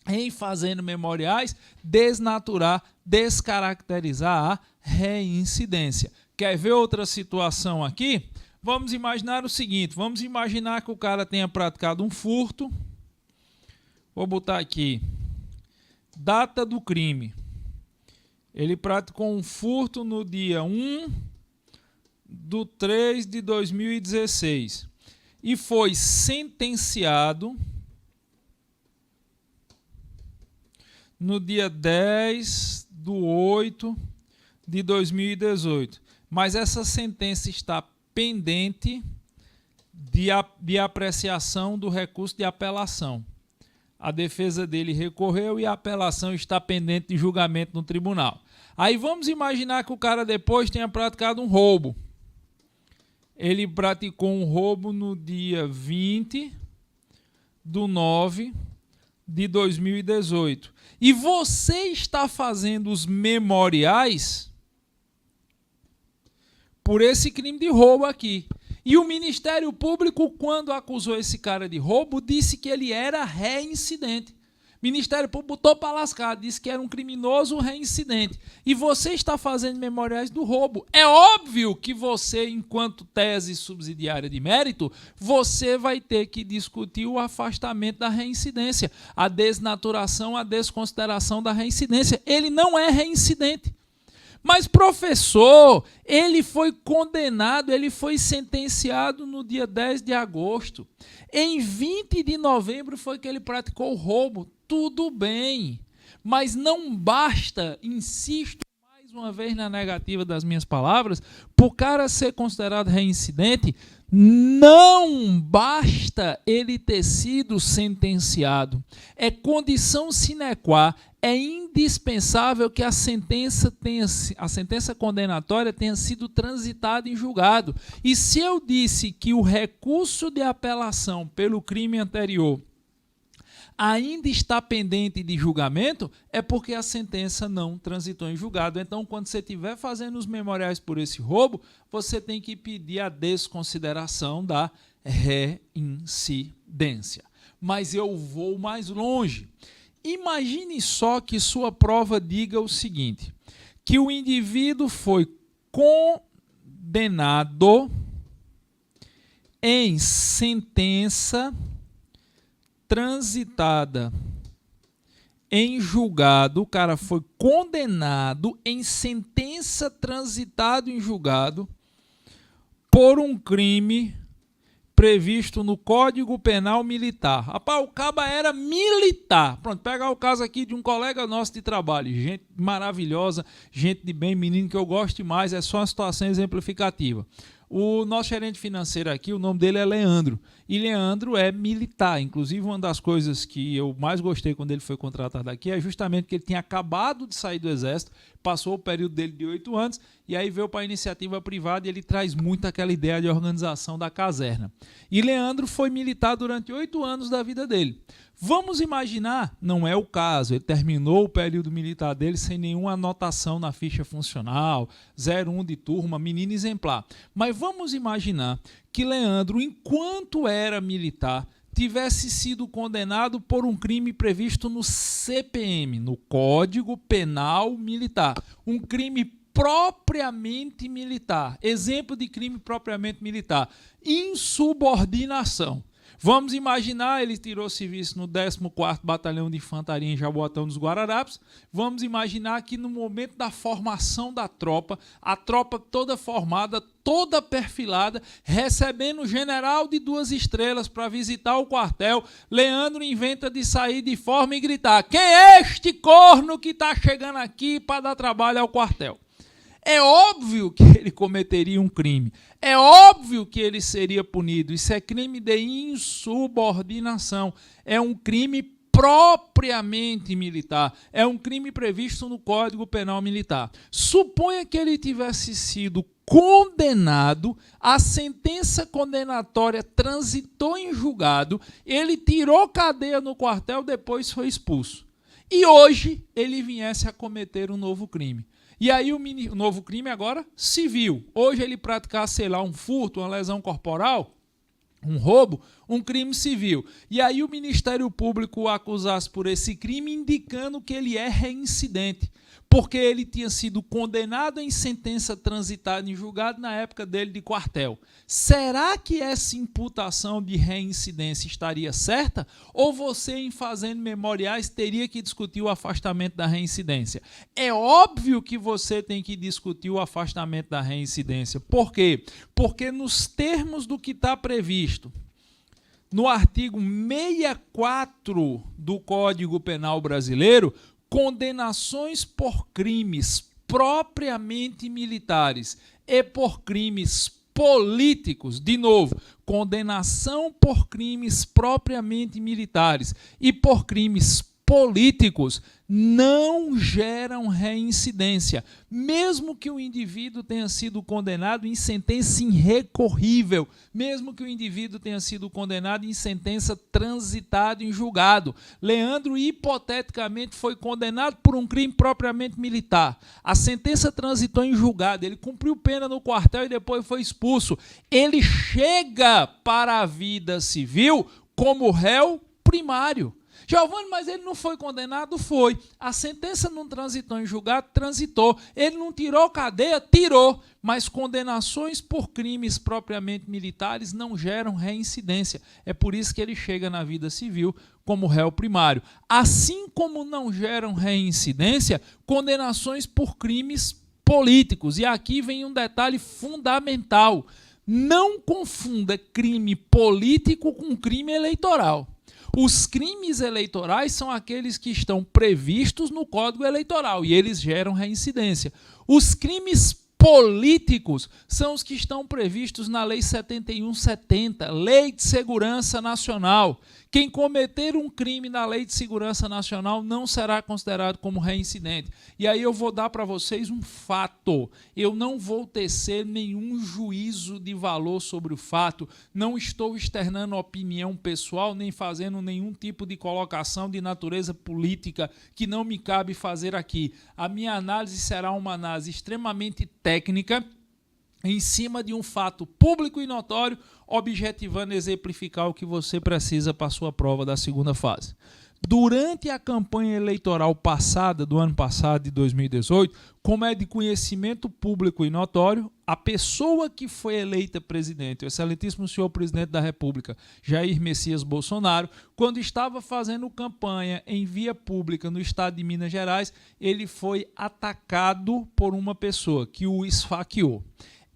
Speaker 1: em fazendo memoriais, desnaturar, descaracterizar a reincidência. Quer ver outra situação aqui? Vamos imaginar o seguinte, vamos imaginar que o cara tenha praticado um furto. Vou botar aqui, data do crime. Ele praticou um furto no dia 1/3/2016 e foi sentenciado no dia 10/8/2018. Mas essa sentença está pendente de apreciação do recurso de apelação. A defesa dele recorreu e a apelação está pendente de julgamento no tribunal. Aí vamos imaginar que o cara depois tenha praticado um roubo. Ele praticou um roubo no dia 20/9/2018. E você está fazendo os memoriais por esse crime de roubo aqui. E o Ministério Público, quando acusou esse cara de roubo, disse que ele era reincidente. O Ministério Público botou para lascar, disse que era um criminoso reincidente. E você está fazendo memoriais do roubo. É óbvio que você, enquanto tese subsidiária de mérito, você vai ter que discutir o afastamento da reincidência, a desnaturação, a desconsideração da reincidência. Ele não é reincidente. Mas, professor, ele foi condenado, ele foi sentenciado no dia 10 de agosto. Em 20 de novembro foi que ele praticou o roubo. Tudo bem, mas não basta, insisto mais uma vez na negativa das minhas palavras, para o cara ser considerado reincidente, não basta ele ter sido sentenciado. É condição sine qua, é indispensável que a sentença condenatória tenha sido transitada em julgado. E se eu disse que o recurso de apelação pelo crime anterior ainda está pendente de julgamento, é porque a sentença não transitou em julgado. Então, quando você estiver fazendo os memoriais por esse roubo, você tem que pedir a desconsideração da reincidência. Mas eu vou mais longe. Imagine só que sua prova diga o seguinte, que o indivíduo foi condenado em sentença transitada em julgado, o cara foi condenado em sentença transitada em julgado por um crime previsto no Código Penal Militar. Rapaz, o caba era militar. Pronto, pegar o caso aqui de um colega nosso de trabalho, gente maravilhosa, gente de bem, menino que eu gosto demais, é só uma situação exemplificativa. O nosso gerente financeiro aqui, o nome dele é Leandro. E Leandro é militar. Inclusive, uma das coisas que eu mais gostei quando ele foi contratado aqui é justamente que ele tinha acabado de sair do Exército, passou o período dele de 8 anos, e aí veio para a iniciativa privada e ele traz muito aquela ideia de organização da caserna. E Leandro foi militar durante 8 anos da vida dele. Vamos imaginar, não é o caso, ele terminou o período militar dele sem nenhuma anotação na ficha funcional, 01 de turma, menino exemplar. Mas vamos imaginar que Leandro, enquanto era militar, tivesse sido condenado por um crime previsto no CPM, no Código Penal Militar. Um crime propriamente militar. Exemplo de crime propriamente militar. Insubordinação. Vamos imaginar, ele tirou serviço no 14º Batalhão de Infantaria em Jaboatão dos Guararapes. Vamos imaginar que no momento da formação da tropa, a tropa toda formada, toda perfilada, recebendo o general de 2 estrelas para visitar o quartel, Leandro inventa de sair de forma e gritar: quem é este corno que está chegando aqui para dar trabalho ao quartel? É óbvio que ele cometeria um crime. É óbvio que ele seria punido. Isso é crime de insubordinação. É um crime propriamente militar. É um crime previsto no Código Penal Militar. Suponha que ele tivesse sido condenado, a sentença condenatória transitou em julgado, ele tirou cadeia no quartel, depois foi expulso. E hoje ele viesse a cometer um novo crime. E aí o novo crime agora civil. Hoje ele praticar, sei lá, um furto, uma lesão corporal, um roubo, um crime civil. E aí o Ministério Público o acusasse por esse crime, indicando que ele é reincidente, porque ele tinha sido condenado em sentença transitada em julgado na época dele de quartel. Será que essa imputação de reincidência estaria certa? Ou você, em fazendo memoriais, teria que discutir o afastamento da reincidência? É óbvio que você tem que discutir o afastamento da reincidência. Por quê? Porque nos termos do que está previsto no artigo 64 do Código Penal Brasileiro, condenações por crimes propriamente militares e por crimes políticos, de novo, condenação por crimes propriamente militares e por crimes políticos não geram reincidência, mesmo que o indivíduo tenha sido condenado em sentença irrecorrível, mesmo que o indivíduo tenha sido condenado em sentença transitada em julgado. Leandro, hipoteticamente, foi condenado por um crime propriamente militar. A sentença transitou em julgado, ele cumpriu pena no quartel e depois foi expulso. Ele chega para a vida civil como réu primário. Giovanni, mas ele não foi condenado? Foi. A sentença não transitou em julgado? Transitou. Ele não tirou cadeia? Tirou. Mas condenações por crimes propriamente militares não geram reincidência. É por isso que ele chega na vida civil como réu primário. Assim como não geram reincidência, condenações por crimes políticos. E aqui vem um detalhe fundamental. Não confunda crime político com crime eleitoral. Os crimes eleitorais são aqueles que estão previstos no Código Eleitoral e eles geram reincidência. Os crimes políticos são os que estão previstos na Lei 71/70, Lei de Segurança Nacional. Quem cometer um crime na Lei de Segurança Nacional não será considerado como reincidente. E aí eu vou dar para vocês um fato. Eu não vou tecer nenhum juízo de valor sobre o fato. Não estou externando opinião pessoal, nem fazendo nenhum tipo de colocação de natureza política que não me cabe fazer aqui. A minha análise será uma análise extremamente técnica, em cima de um fato público e notório, objetivando exemplificar o que você precisa para a sua prova da segunda fase. Durante a campanha eleitoral passada, do ano passado, de 2018, como é de conhecimento público e notório, a pessoa que foi eleita presidente, o excelentíssimo senhor presidente da República, Jair Messias Bolsonaro, quando estava fazendo campanha em via pública no estado de Minas Gerais, ele foi atacado por uma pessoa que o esfaqueou.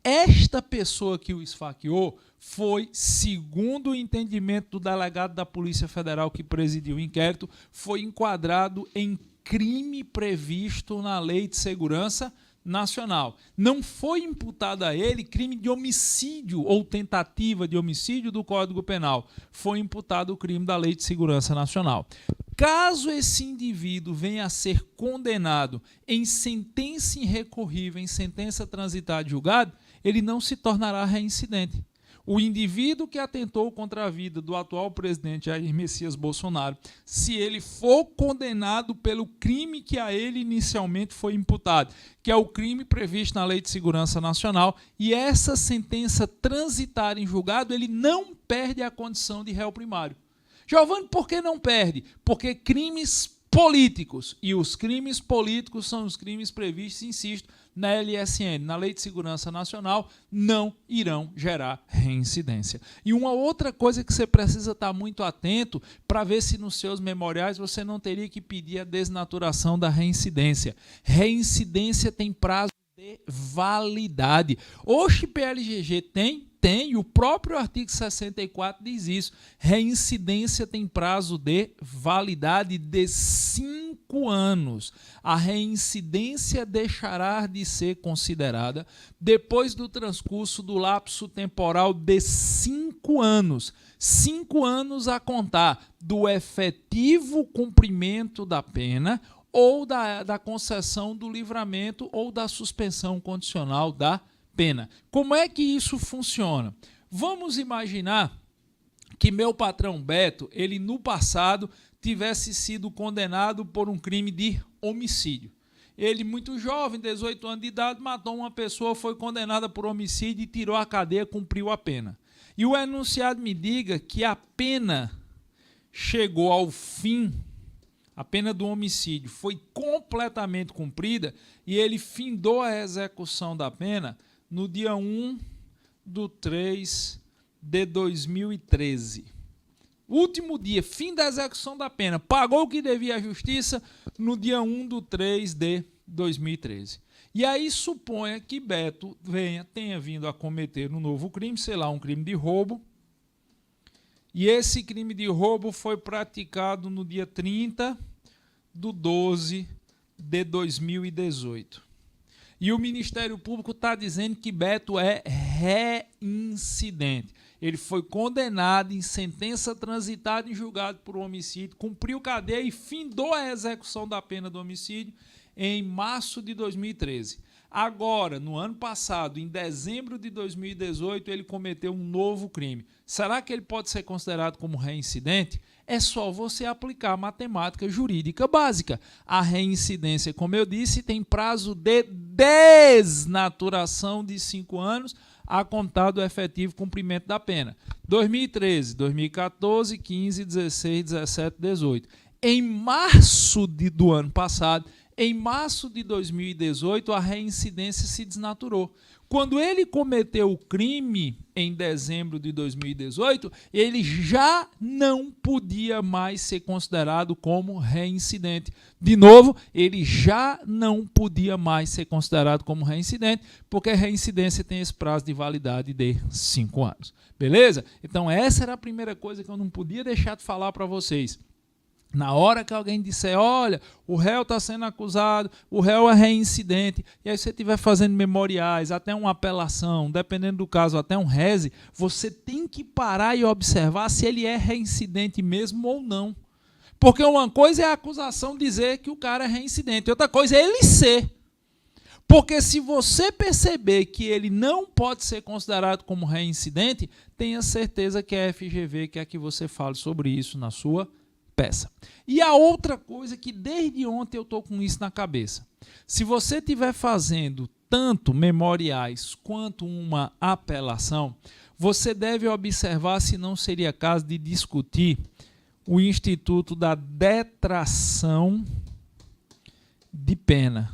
Speaker 1: Esta pessoa que o esfaqueou foi, segundo o entendimento do delegado da Polícia Federal que presidiu o inquérito, foi enquadrado em crime previsto na Lei de Segurança Nacional. Não foi imputado a ele crime de homicídio ou tentativa de homicídio do Código Penal. Foi imputado o crime da Lei de Segurança Nacional. Caso esse indivíduo venha a ser condenado em sentença irrecorrível, em sentença transitada e julgado, ele não se tornará reincidente. O indivíduo que atentou contra a vida do atual presidente Jair Messias Bolsonaro, se ele for condenado pelo crime que a ele inicialmente foi imputado, que é o crime previsto na Lei de Segurança Nacional, e essa sentença transitar em julgado, ele não perde a condição de réu primário. Giovanni, por que não perde? Porque crimes políticos, e os crimes políticos são os crimes previstos, insisto, na LSN, na Lei de Segurança Nacional, não irão gerar reincidência. E uma outra coisa que você precisa estar muito atento para ver se nos seus memoriais você não teria que pedir a desnaturação da reincidência. Reincidência tem prazo de validade. Oxe, PLGG tem? Tem, o próprio artigo 64 diz isso. Reincidência tem prazo de validade de 5 anos. A reincidência deixará de ser considerada depois do transcurso do lapso temporal de 5 anos. 5 anos a contar do efetivo cumprimento da pena ou da concessão do livramento ou da suspensão condicional da pena. Como é que isso funciona? Vamos imaginar que meu patrão Beto, ele no passado tivesse sido condenado por um crime de homicídio. Ele, muito jovem, 18 anos de idade, matou uma pessoa, foi condenada por homicídio e tirou a cadeia, cumpriu a pena. E o enunciado me diga que a pena chegou ao fim, a pena do homicídio foi completamente cumprida e ele findou a execução da pena no dia 1/3 de 2013. Último dia, fim da execução da pena. Pagou o que devia à justiça no dia 1/3 de 2013. E aí suponha que Beto tenha vindo a cometer um novo crime, sei lá, um crime de roubo. E esse crime de roubo foi praticado no dia 30/12 de 2018. E o Ministério Público está dizendo que Beto é reincidente. Ele foi condenado em sentença transitada em julgado por homicídio, cumpriu cadeia e findou a execução da pena do homicídio em março de 2013. Agora, no ano passado, em dezembro de 2018, ele cometeu um novo crime. Será que ele pode ser considerado como reincidente? É só você aplicar a matemática jurídica básica. A reincidência, como eu disse, tem prazo de desnaturação de 5 anos a contar do efetivo cumprimento da pena. 2013, 2014, 15, 16, 17, 18. Em março do ano passado, em março de 2018, a reincidência se desnaturou. Quando ele cometeu o crime em dezembro de 2018, ele já não podia mais ser considerado como reincidente. De novo, ele já não podia mais ser considerado como reincidente, porque a reincidência tem esse prazo de validade de 5 anos. Beleza? Então, essa era a primeira coisa que eu não podia deixar de falar para vocês. Na hora que alguém disser, olha, o réu está sendo acusado, o réu é reincidente, e aí você estiver fazendo memoriais, até uma apelação, dependendo do caso, até um reze, você tem que parar e observar se ele é reincidente mesmo ou não. Porque uma coisa é a acusação dizer que o cara é reincidente, outra coisa é ele ser. Porque se você perceber que ele não pode ser considerado como reincidente, tenha certeza que a FGV quer que você fale sobre isso na sua peça. E a outra coisa que desde ontem eu estou com isso na cabeça. Se você estiver fazendo tanto memoriais quanto uma apelação, você deve observar se não seria caso de discutir o instituto da detração de pena.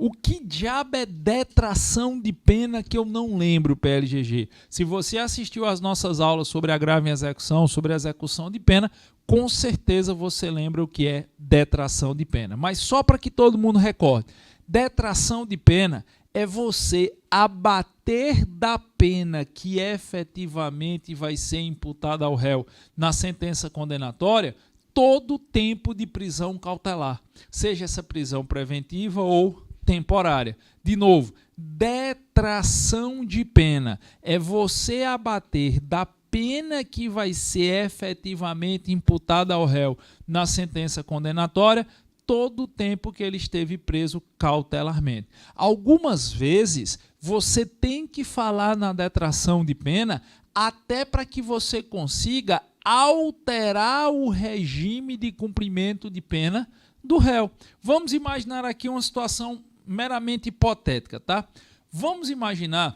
Speaker 1: O que diabo é detração de pena que eu não lembro, PLGG? Se você assistiu às nossas aulas sobre agravo em execução, sobre execução de pena, com certeza você lembra o que é detração de pena. Mas só para que todo mundo recorde, detração de pena é você abater da pena que efetivamente vai ser imputada ao réu na sentença condenatória todo o tempo de prisão cautelar, seja essa prisão preventiva ou temporária. De novo, detração de pena é você abater da pena que vai ser efetivamente imputada ao réu na sentença condenatória todo o tempo que ele esteve preso cautelarmente. Algumas vezes você tem que falar na detração de pena até para que você consiga alterar o regime de cumprimento de pena do réu. Vamos imaginar aqui uma situação meramente hipotética, tá? Vamos imaginar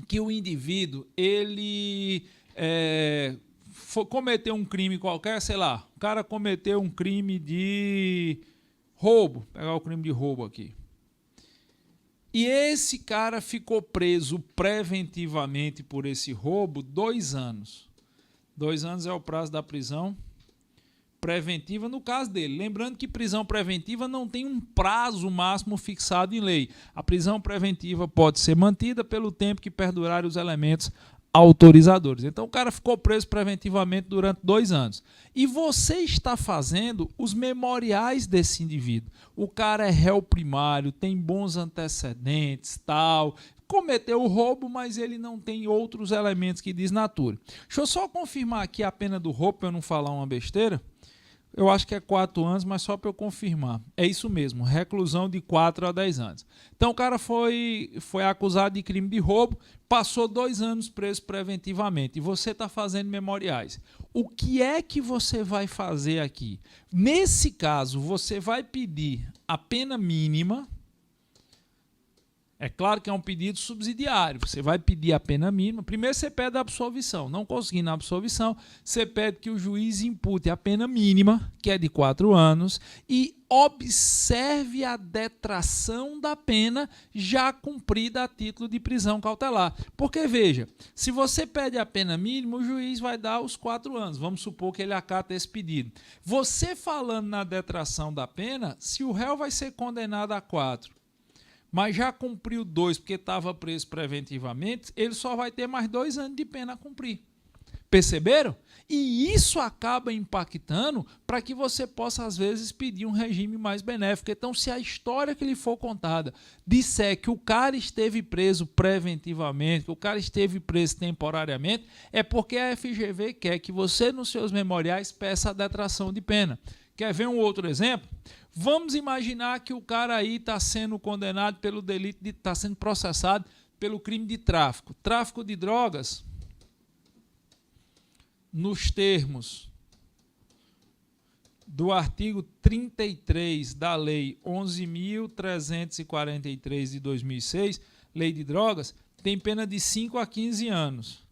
Speaker 1: que o indivíduo, ele cometeu um crime qualquer, sei lá, o cara cometeu um crime de roubo, vou pegar o crime de roubo aqui. E esse cara ficou preso preventivamente por esse roubo 2 anos. 2 anos é o prazo da prisão preventiva no caso dele. Lembrando que prisão preventiva não tem um prazo máximo fixado em lei. A prisão preventiva pode ser mantida pelo tempo que perdurarem os elementos autorizadores. Então o cara ficou preso preventivamente durante 2 anos. E você está fazendo os memoriais desse indivíduo. O cara é réu primário, tem bons antecedentes, tal, cometeu o roubo, mas ele não tem outros elementos que desnaturem. Deixa eu só confirmar aqui a pena do roubo, para eu não falar uma besteira. Eu acho que é 4 anos, mas só para eu confirmar. É isso mesmo, reclusão de 4 a 10 anos. Então o cara foi acusado de crime de roubo, passou 2 anos preso preventivamente e você está fazendo memoriais. O que é que você vai fazer aqui? Nesse caso, você vai pedir a pena mínima. É claro que é um pedido subsidiário, você vai pedir a pena mínima. Primeiro você pede a absolvição, não conseguindo a absolvição, você pede que o juiz impute a pena mínima, que é de 4 anos, e observe a detração da pena já cumprida a título de prisão cautelar. Porque, veja, se você pede a pena mínima, o juiz vai dar os 4 anos. Vamos supor que ele acata esse pedido. Você falando na detração da pena, se o réu vai ser condenado a 4, mas já cumpriu 2 porque estava preso preventivamente, ele só vai ter mais 2 anos de pena a cumprir. Perceberam? E isso acaba impactando para que você possa, às vezes, pedir um regime mais benéfico. Então, se a história que lhe for contada disser que o cara esteve preso preventivamente, que o cara esteve preso temporariamente, é porque a FGV quer que você, nos seus memoriais, peça a detração de pena. Quer ver um outro exemplo? Vamos imaginar que o cara aí está sendo condenado pelo delito está sendo processado pelo crime de tráfico. Tráfico de drogas, nos termos do artigo 33 da Lei 11.343 de 2006, Lei de Drogas, tem pena de 5 a 15 anos.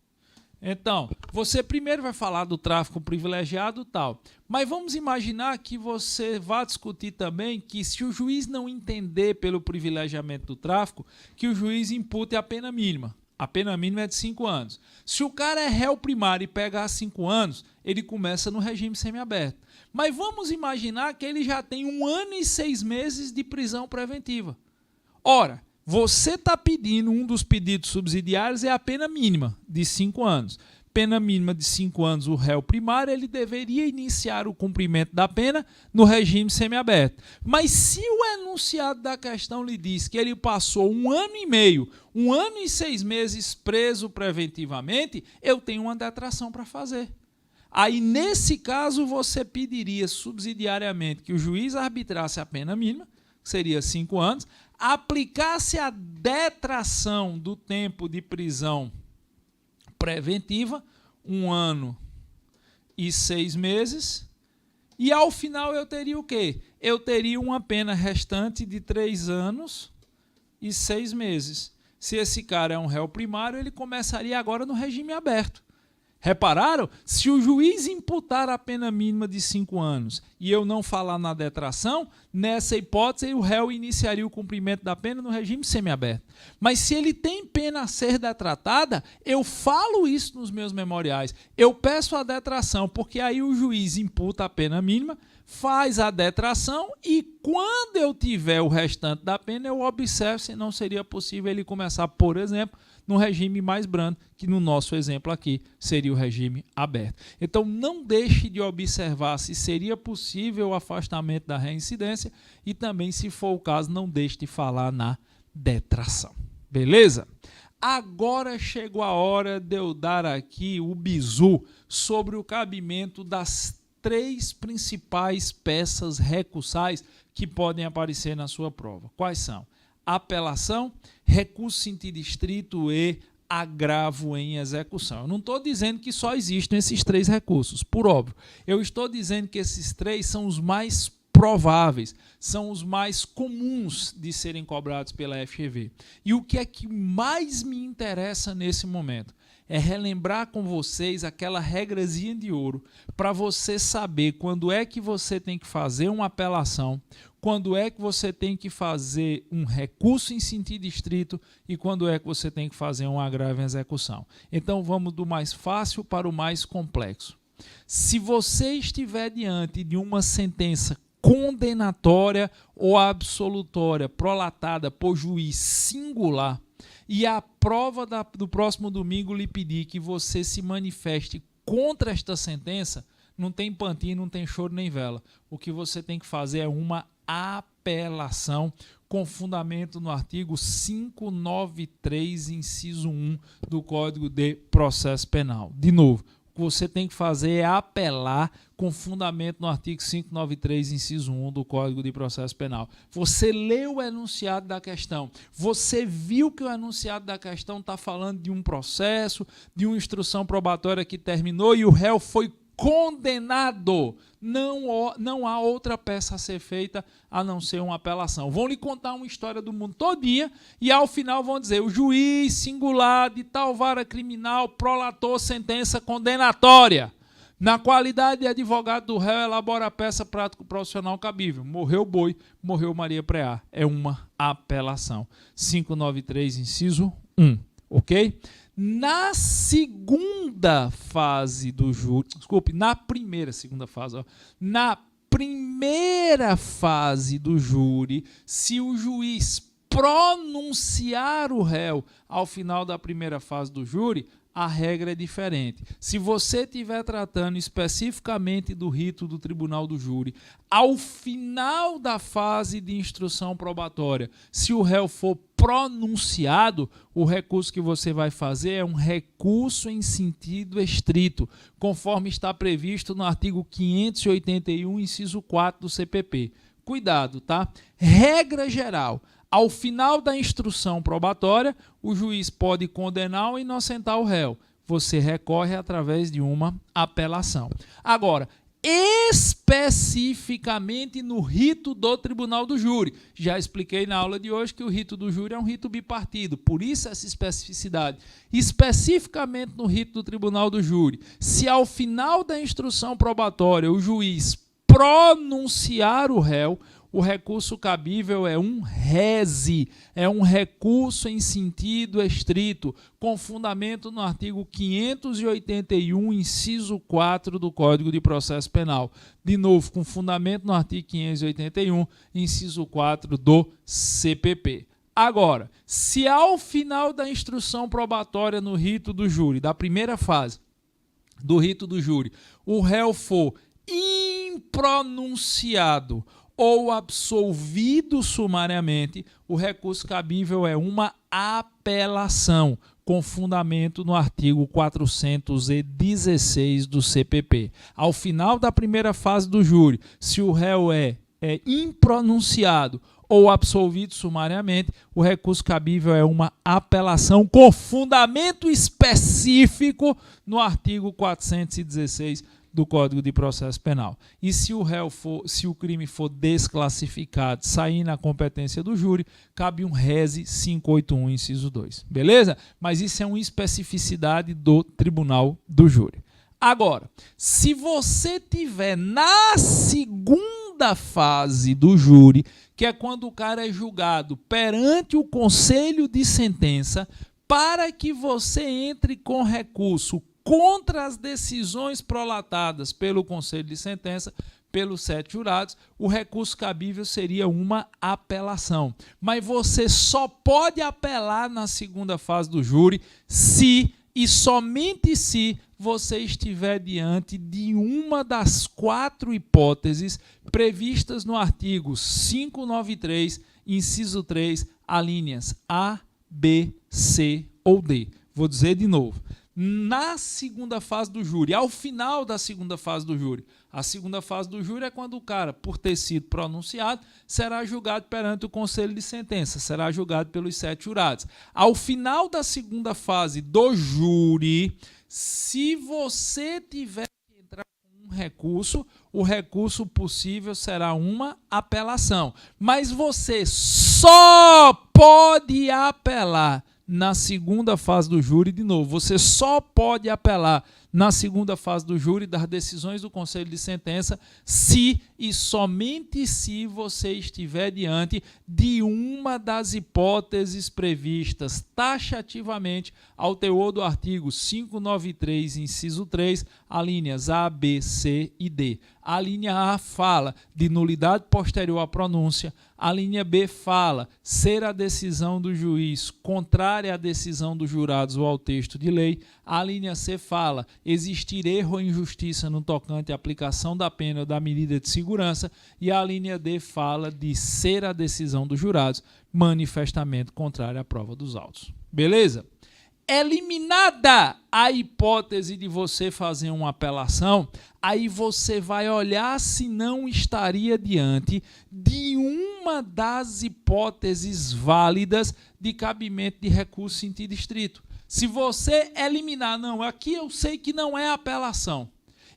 Speaker 1: Então, você primeiro vai falar do tráfico privilegiado e tal, mas vamos imaginar que você vá discutir também que se o juiz não entender pelo privilegiamento do tráfico, que o juiz impute a pena mínima. A pena mínima é de 5 anos. Se o cara é réu primário e pegar 5 anos, ele começa no regime semiaberto. Mas vamos imaginar que ele já tem 1 ano e 6 meses de prisão preventiva. Ora, você está pedindo, um dos pedidos subsidiários é a pena mínima de 5 anos. Pena mínima de 5 anos, o réu primário, ele deveria iniciar o cumprimento da pena no regime semiaberto. Mas se o enunciado da questão lhe diz que ele passou 1 ano e meio, 1 ano e 6 meses preso preventivamente, eu tenho uma detração para fazer. Aí, nesse caso, você pediria subsidiariamente que o juiz arbitrasse a pena mínima, que seria 5 anos, aplicasse a detração do tempo de prisão preventiva, 1 ano e 6 meses, e ao final eu teria o quê? Eu teria uma pena restante de 3 anos e 6 meses. Se esse cara é um réu primário, ele começaria agora no regime aberto. Repararam? Se o juiz imputar a pena mínima de 5 anos e eu não falar na detração, nessa hipótese o réu iniciaria o cumprimento da pena no regime semiaberto. Mas se ele tem pena a ser detratada, eu falo isso nos meus memoriais. Eu peço a detração, porque aí o juiz imputa a pena mínima, faz a detração e quando eu tiver o restante da pena, eu observo se não seria possível ele começar, por exemplo, no regime mais brando, que no nosso exemplo aqui seria o regime aberto. Então, não deixe de observar se seria possível o afastamento da reincidência e também, se for o caso, não deixe de falar na detração. Beleza? Agora chegou a hora de eu dar aqui o bizu sobre o cabimento das 3 principais peças recursais que podem aparecer na sua prova. Quais são? Apelação, recurso sentido estrito e agravo em execução. Eu não estou dizendo que só existem esses 3 recursos, por óbvio. Eu estou dizendo que esses 3 são os mais prováveis, são os mais comuns de serem cobrados pela FGV. E o que é que mais me interessa nesse momento? é relembrar com vocês aquela regrazinha de ouro para você saber quando é que você tem que fazer uma apelação, quando é que você tem que fazer um recurso em sentido estrito e quando é que você tem que fazer um agravo em execução. Então vamos do mais fácil para o mais complexo. Se você estiver diante de uma sentença condenatória ou absolutória prolatada por juiz singular e a prova do próximo domingo lhe pedir que você se manifeste contra esta sentença, não tem pantinho, não tem choro nem vela. O que você tem que fazer é uma apelação com fundamento no artigo 593, inciso 1 do Código de Processo Penal. De novo, o que você tem que fazer é apelar com fundamento no artigo 593, inciso 1 do Código de Processo Penal. Você leu o enunciado da questão, você viu que o enunciado da questão está falando de um processo, de uma instrução probatória que terminou e o réu foi condenado. Não há outra peça a ser feita a não ser uma apelação. Vão lhe contar uma história do mundo todinha e ao final vão dizer: o juiz singular de tal vara criminal prolatou sentença condenatória. Na qualidade de advogado do réu, elabora a peça prático profissional cabível. Morreu o boi, morreu Maria Preá. É uma apelação. 593, inciso 1. Ok? Na segunda fase do júri, na primeira fase do júri, se o juiz pronunciar o réu ao final da primeira fase do júri, a regra é diferente. Se você estiver tratando especificamente do rito do tribunal do júri, ao final da fase de instrução probatória, se o réu for pronunciado, o recurso que você vai fazer é um recurso em sentido estrito, conforme está previsto no artigo 581, inciso 4 do CPP. Cuidado, tá? Regra geral. Ao final da instrução probatória, o juiz pode condenar ou inocentar o réu. Você recorre através de uma apelação. Agora, especificamente no rito do tribunal do júri. Já expliquei na aula de hoje que o rito do júri é um rito bipartido, por isso essa especificidade. Especificamente no rito do tribunal do júri, se ao final da instrução probatória o juiz pronunciar o réu, o recurso cabível é um rese, é um recurso em sentido estrito, com fundamento no artigo 581, inciso 4 do Código de Processo Penal. De novo, com fundamento no artigo 581, inciso 4 do CPP. Agora, se ao final da instrução probatória no rito do júri, da primeira fase do rito do júri, o réu for impronunciado ou absolvido sumariamente, o recurso cabível é uma apelação, com fundamento no artigo 416 do CPP. Ao final da primeira fase do júri, se o réu é impronunciado ou absolvido sumariamente, o recurso cabível é uma apelação com fundamento específico no artigo 416 do Código de Processo Penal. E se o crime for desclassificado, sair na competência do júri, cabe um rese 581, inciso 2. Beleza? Mas isso é uma especificidade do tribunal do júri. Agora, se você tiver na segunda fase do júri, que é quando o cara é julgado perante o conselho de sentença, para que você entre com recurso contra as decisões prolatadas pelo conselho de sentença, pelos 7 jurados, o recurso cabível seria uma apelação. Mas você só pode apelar na segunda fase do júri se e somente se você estiver diante de uma das 4 hipóteses previstas no artigo 593, inciso 3, alíneas A, B, C ou D. Vou dizer de novo. Na segunda fase do júri, ao final da segunda fase do júri, a segunda fase do júri é quando o cara, por ter sido pronunciado, será julgado perante o conselho de sentença, será julgado pelos 7 jurados. Ao final da segunda fase do júri, se você tiver que entrar com um recurso, o recurso possível será uma apelação. Mas você só pode apelar na segunda fase do júri. De novo, você só pode apelar na segunda fase do júri das decisões do Conselho de Sentença se e somente se você estiver diante de uma das hipóteses previstas taxativamente ao teor do artigo 593, inciso 3, alíneas A, B, C e D. A linha A fala de nulidade posterior à pronúncia, a linha B fala ser a decisão do juiz contrária à decisão dos jurados ou ao texto de lei, a linha C fala existir erro ou injustiça no tocante à aplicação da pena ou da medida de segurança, e a linha D fala de ser a decisão dos jurados manifestamente contrária à prova dos autos. Beleza? Eliminada a hipótese de você fazer uma apelação, aí você vai olhar se não estaria diante de uma das hipóteses válidas de cabimento de recurso em sentido estrito. Se você eliminar, não, aqui eu sei que não é apelação.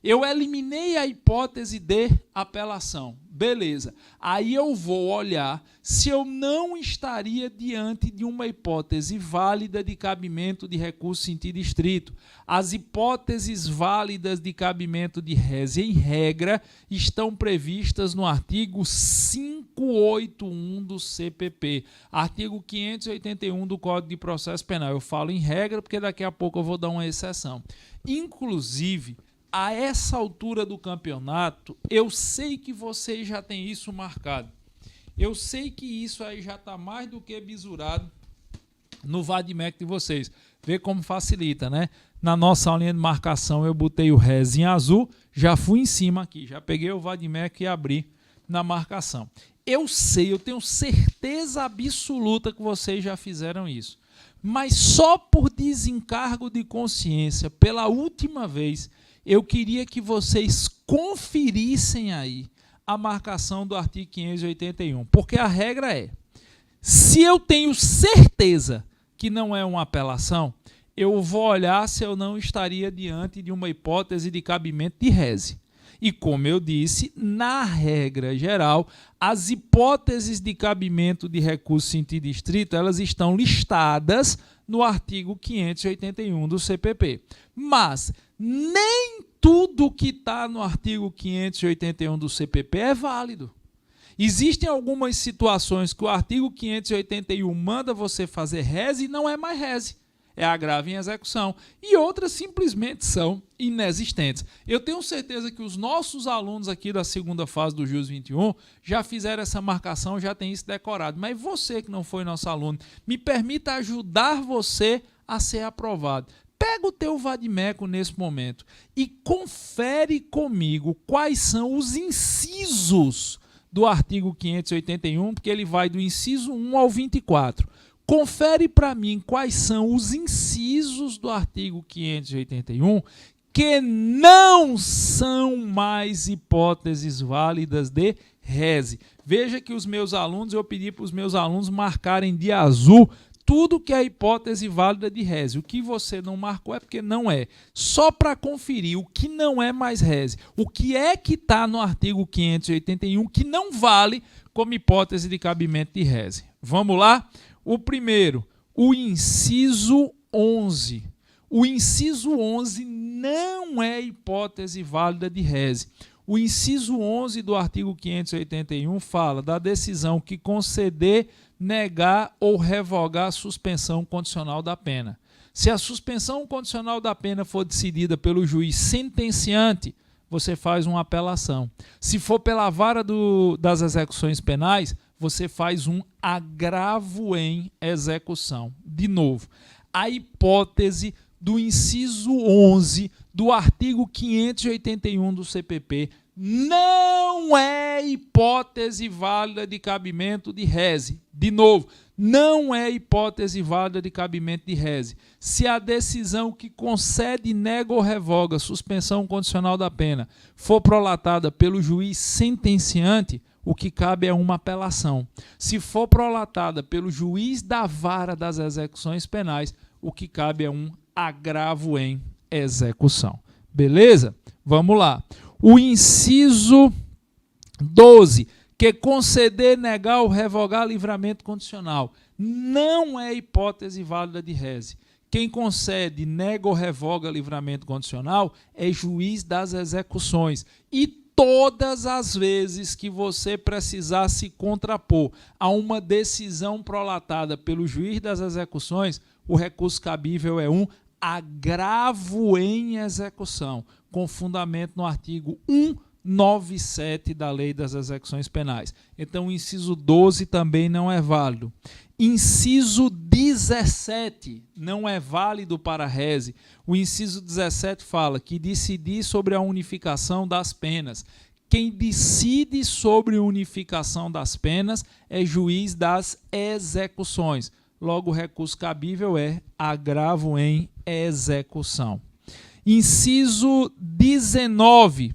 Speaker 1: Eu eliminei a hipótese de apelação. Beleza. Aí eu vou olhar se eu não estaria diante de uma hipótese válida de cabimento de recurso em sentido estrito. As hipóteses válidas de cabimento de rese, em regra, estão previstas no artigo 581 do CPP, artigo 581 do Código de Processo Penal. Eu falo em regra porque daqui a pouco eu vou dar uma exceção. Inclusive, a essa altura do campeonato, eu sei que vocês já têm isso marcado. Eu sei que isso aí já está mais do que bisurado no VADMEC de vocês. Vê como facilita, né? Na nossa aulinha de marcação, eu botei o RES em azul, já fui em cima aqui, já peguei o VADMEC e abri na marcação. Eu sei, eu tenho certeza absoluta que vocês já fizeram isso. Mas só por desencargo de consciência, pela última vez, eu queria que vocês conferissem aí a marcação do artigo 581, porque a regra é, se eu tenho certeza que não é uma apelação, eu vou olhar se eu não estaria diante de uma hipótese de cabimento de rese. E como eu disse, na regra geral, as hipóteses de cabimento de recurso em sentido estrito, elas estão listadas no artigo 581 do CPP. Mas nem tudo que está no artigo 581 do CPP é válido. Existem algumas situações que o artigo 581 manda você fazer rese e não é mais rese. É agravo em execução. E outras simplesmente são inexistentes. Eu tenho certeza que os nossos alunos aqui da segunda fase do JUS 21 já fizeram essa marcação, já tem isso decorado. Mas você que não foi nosso aluno, me permita ajudar você a ser aprovado. Pega o teu VADMECO nesse momento e confere comigo quais são os incisos do artigo 581, porque ele vai do inciso 1 ao 24. Confere para mim quais são os incisos do artigo 581 que não são mais hipóteses válidas de rese. Veja que os meus alunos, eu pedi para os meus alunos marcarem de azul tudo que é hipótese válida de rese. O que você não marcou é porque não é. Só para conferir o que não é mais rese. O que é que está no artigo 581 que não vale como hipótese de cabimento de rese. Vamos lá? O primeiro, o inciso 11. O inciso 11 não é hipótese válida de rese. O inciso 11 do artigo 581 fala da decisão que conceder, negar ou revogar a suspensão condicional da pena. Se a suspensão condicional da pena for decidida pelo juiz sentenciante, você faz uma apelação. Se for pela vara das execuções penais, você faz um agravo em execução. De novo, a hipótese do inciso 11 do artigo 581 do CPP não é hipótese válida de cabimento de rese. De novo, não é hipótese válida de cabimento de rese. Se a decisão que concede, nega ou revoga suspensão condicional da pena for prolatada pelo juiz sentenciante, o que cabe é uma apelação. Se for prolatada pelo juiz da vara das execuções penais, o que cabe é um agravo em execução. Beleza? Vamos lá. O inciso 12, que conceder, negar ou revogar livramento condicional não é hipótese válida de reze. Quem concede, nega ou revoga livramento condicional é juiz das execuções. E todas as vezes que você precisar se contrapor a uma decisão prolatada pelo juiz das execuções, o recurso cabível é um agravo em execução, com fundamento no artigo 197 da Lei das Execuções Penais. Então, o inciso 12 também não é válido. Inciso 17 não é válido para reze. O inciso 17 fala que decidir sobre a unificação das penas. Quem decide sobre a unificação das penas é juiz das execuções. Logo, o recurso cabível é agravo em execução. Inciso 19,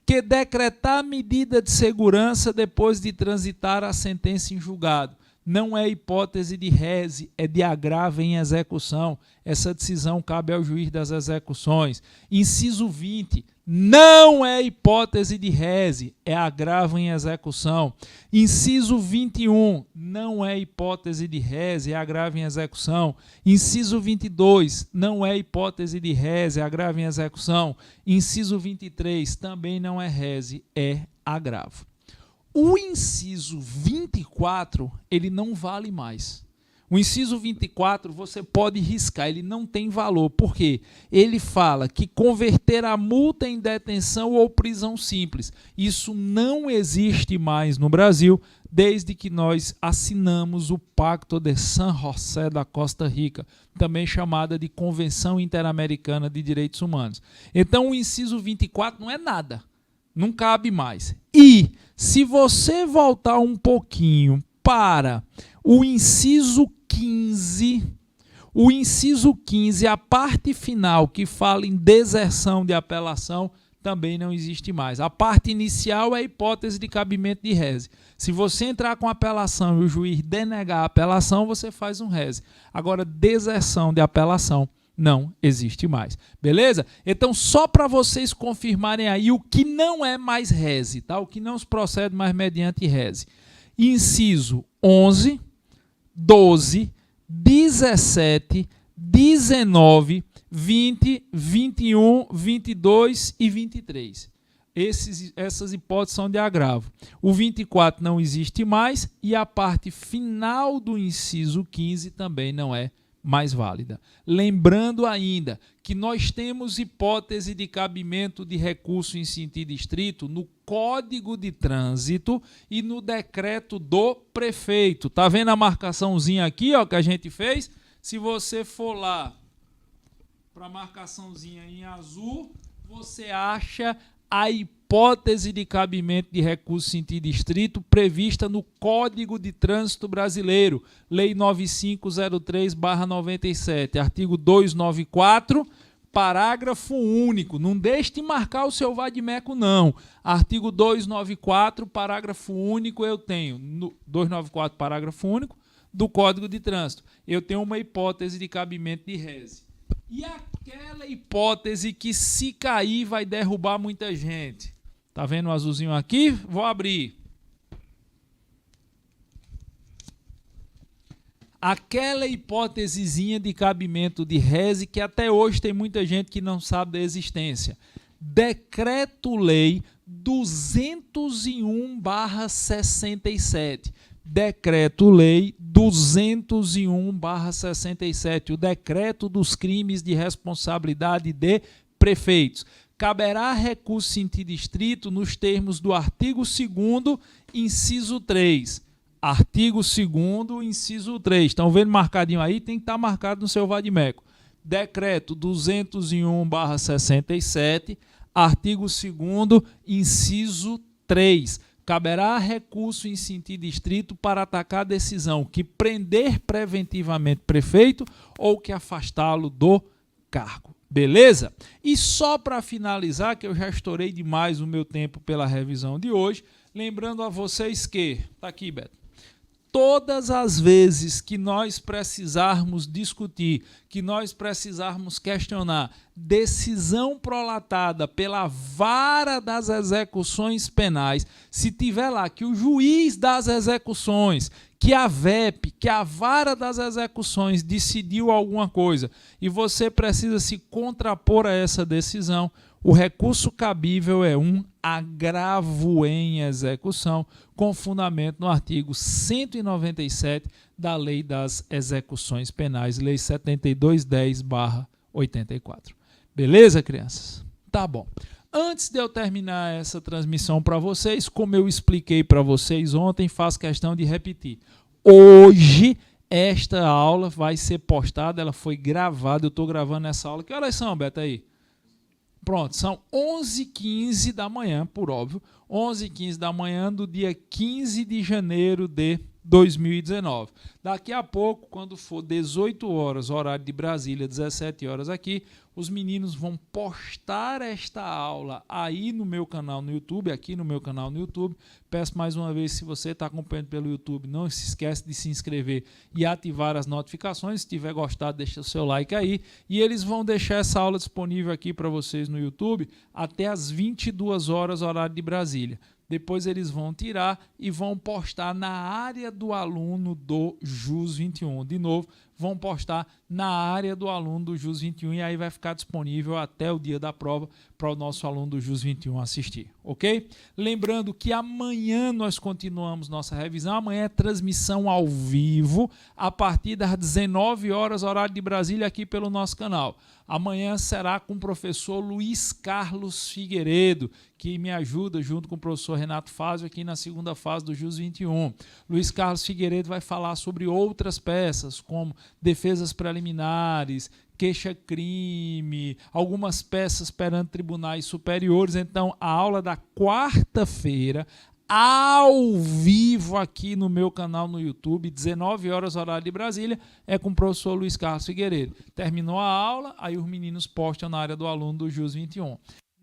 Speaker 1: que decretar medida de segurança depois de transitar a sentença em julgado. Não é hipótese de reze, é de agravo em execução. Essa decisão cabe ao juiz das execuções. Inciso 20, não é hipótese de reze, é agravo em execução. Inciso 21, não é hipótese de reze, é agravo em execução. Inciso 22, não é hipótese de reze, é agravo em execução. Inciso 23, também não é reze, é agravo. O inciso 24, ele não vale mais. O inciso 24, você pode riscar, ele não tem valor. Por quê? Ele fala que converter a multa em detenção ou prisão simples. Isso não existe mais no Brasil, desde que nós assinamos o Pacto de San José da Costa Rica, também chamada de Convenção Interamericana de Direitos Humanos. Então, o inciso 24 não é nada. Não cabe mais. E se você voltar um pouquinho para o inciso 15, a parte final que fala em deserção de apelação, também não existe mais. A parte inicial é a hipótese de cabimento de reze. Se você entrar com apelação e o juiz denegar a apelação, você faz um reze. Agora, deserção de apelação não existe mais, beleza? Então, só para vocês confirmarem aí o que não é mais reze, tá? O que não se procede mais mediante reze. Inciso 11, 12, 17, 19, 20, 21, 22 e 23. Essas hipóteses são de agravo. O 24 não existe mais e a parte final do inciso 15 também não é mais válida. Lembrando ainda que nós temos hipótese de cabimento de recurso em sentido estrito no Código de Trânsito e no decreto do prefeito. Tá vendo a marcaçãozinha aqui, ó, que a gente fez? Se você for lá para a marcaçãozinha em azul, você acha a hipótese de cabimento de recurso em sentido estrito prevista no Código de Trânsito Brasileiro, Lei 9503/97, artigo 294, parágrafo único. Não deixe de marcar o seu vade-mecum, não. Artigo 294, parágrafo único, eu tenho. No 294, parágrafo único, do Código de Trânsito. Eu tenho uma hipótese de cabimento de reze. E aquela hipótese que se cair vai derrubar muita gente. Tá vendo o azulzinho aqui? Vou abrir. Aquela hipótesezinha de cabimento de reze que até hoje tem muita gente que não sabe da existência. Decreto-Lei 201/67. Decreto-Lei 201/67, o decreto dos crimes de responsabilidade de prefeitos. Caberá recurso em sentido estrito nos termos do artigo 2º, inciso 3. Artigo 2º, inciso 3. Estão vendo marcadinho aí? Tem que estar marcado no seu vade-mecum. Decreto 201/67, artigo 2º, inciso 3. Caberá recurso em sentido estrito para atacar a decisão que prender preventivamente prefeito ou que afastá-lo do cargo. Beleza? E só para finalizar, que eu já estourei demais o meu tempo pela revisão de hoje, lembrando a vocês que, tá aqui, Beto, todas as vezes que nós precisarmos discutir, que nós precisarmos questionar decisão prolatada pela vara das execuções penais, se tiver lá que o juiz das execuções, que a VEP, que a vara das execuções decidiu alguma coisa e você precisa se contrapor a essa decisão, o recurso cabível é um agravo em execução, com fundamento no artigo 197 da Lei das Execuções Penais, Lei 7210/84. Beleza, crianças? Tá bom. Antes de eu terminar essa transmissão para vocês, como eu expliquei para vocês ontem, faço questão de repetir. Hoje, esta aula vai ser postada, ela foi gravada, eu estou gravando essa aula. Que horas são, Beto, aí? Pronto, são 11h15 da manhã, por óbvio, 11h15 da manhã do dia 15 de janeiro de 2019. Daqui a pouco, quando for 18 horas, horário de Brasília, 17 horas aqui, os meninos vão postar esta aula aí no meu canal no YouTube, aqui no meu canal no YouTube. Peço mais uma vez, se você está acompanhando pelo YouTube, não se esquece de se inscrever e ativar as notificações. Se tiver gostado, deixa o seu like aí. E eles vão deixar essa aula disponível aqui para vocês no YouTube até às 22 horas, horário de Brasília. Depois eles vão tirar e vão postar na área do aluno do JUS 21. De novo, vão postar na área do aluno do JUS 21 e aí vai ficar disponível até o dia da prova para o nosso aluno do JUS 21 assistir, ok? Lembrando que amanhã nós continuamos nossa revisão. Amanhã é transmissão ao vivo a partir das 19 horas, horário de Brasília, aqui pelo nosso canal. Amanhã será com o professor Luiz Carlos Figueiredo, que me ajuda junto com o professor Renato Fázio aqui na segunda fase do JUS 21. Luiz Carlos Figueiredo vai falar sobre outras peças, como defesas preliminares, queixa-crime, algumas peças perante tribunais superiores. Então, a aula da quarta-feira, ao vivo aqui no meu canal no YouTube, 19 horas, horário de Brasília, é com o professor Luiz Carlos Figueiredo. Terminou a aula, aí os meninos postam na área do aluno do JUS 21.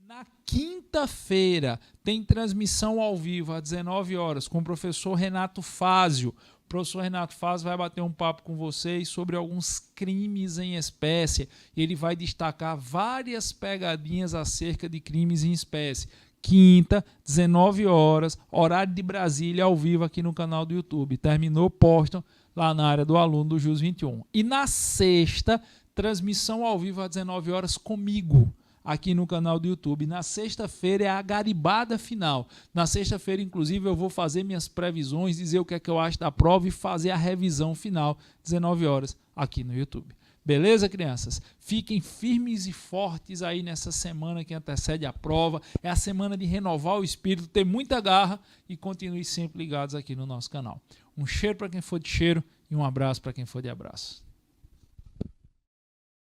Speaker 1: Na quinta-feira tem transmissão ao vivo às 19 horas com o professor Renato Fázio. O professor Renato Fázio vai bater um papo com vocês sobre alguns crimes em espécie. Ele vai destacar várias pegadinhas acerca de crimes em espécie. Quinta, 19 horas, horário de Brasília, ao vivo aqui no canal do YouTube. Terminou, postam lá na área do aluno do JUS 21. E na sexta, transmissão ao vivo às 19 horas comigo, aqui no canal do YouTube. Na sexta-feira é a garibada final. Na sexta-feira, inclusive, eu vou fazer minhas previsões, dizer o que é que eu acho da prova e fazer a revisão final, 19 horas, aqui no YouTube. Beleza, crianças? Fiquem firmes e fortes aí nessa semana que antecede a prova. É a semana de renovar o espírito, ter muita garra e continue sempre ligados aqui no nosso canal. Um cheiro para quem for de cheiro e um abraço para quem for de abraço.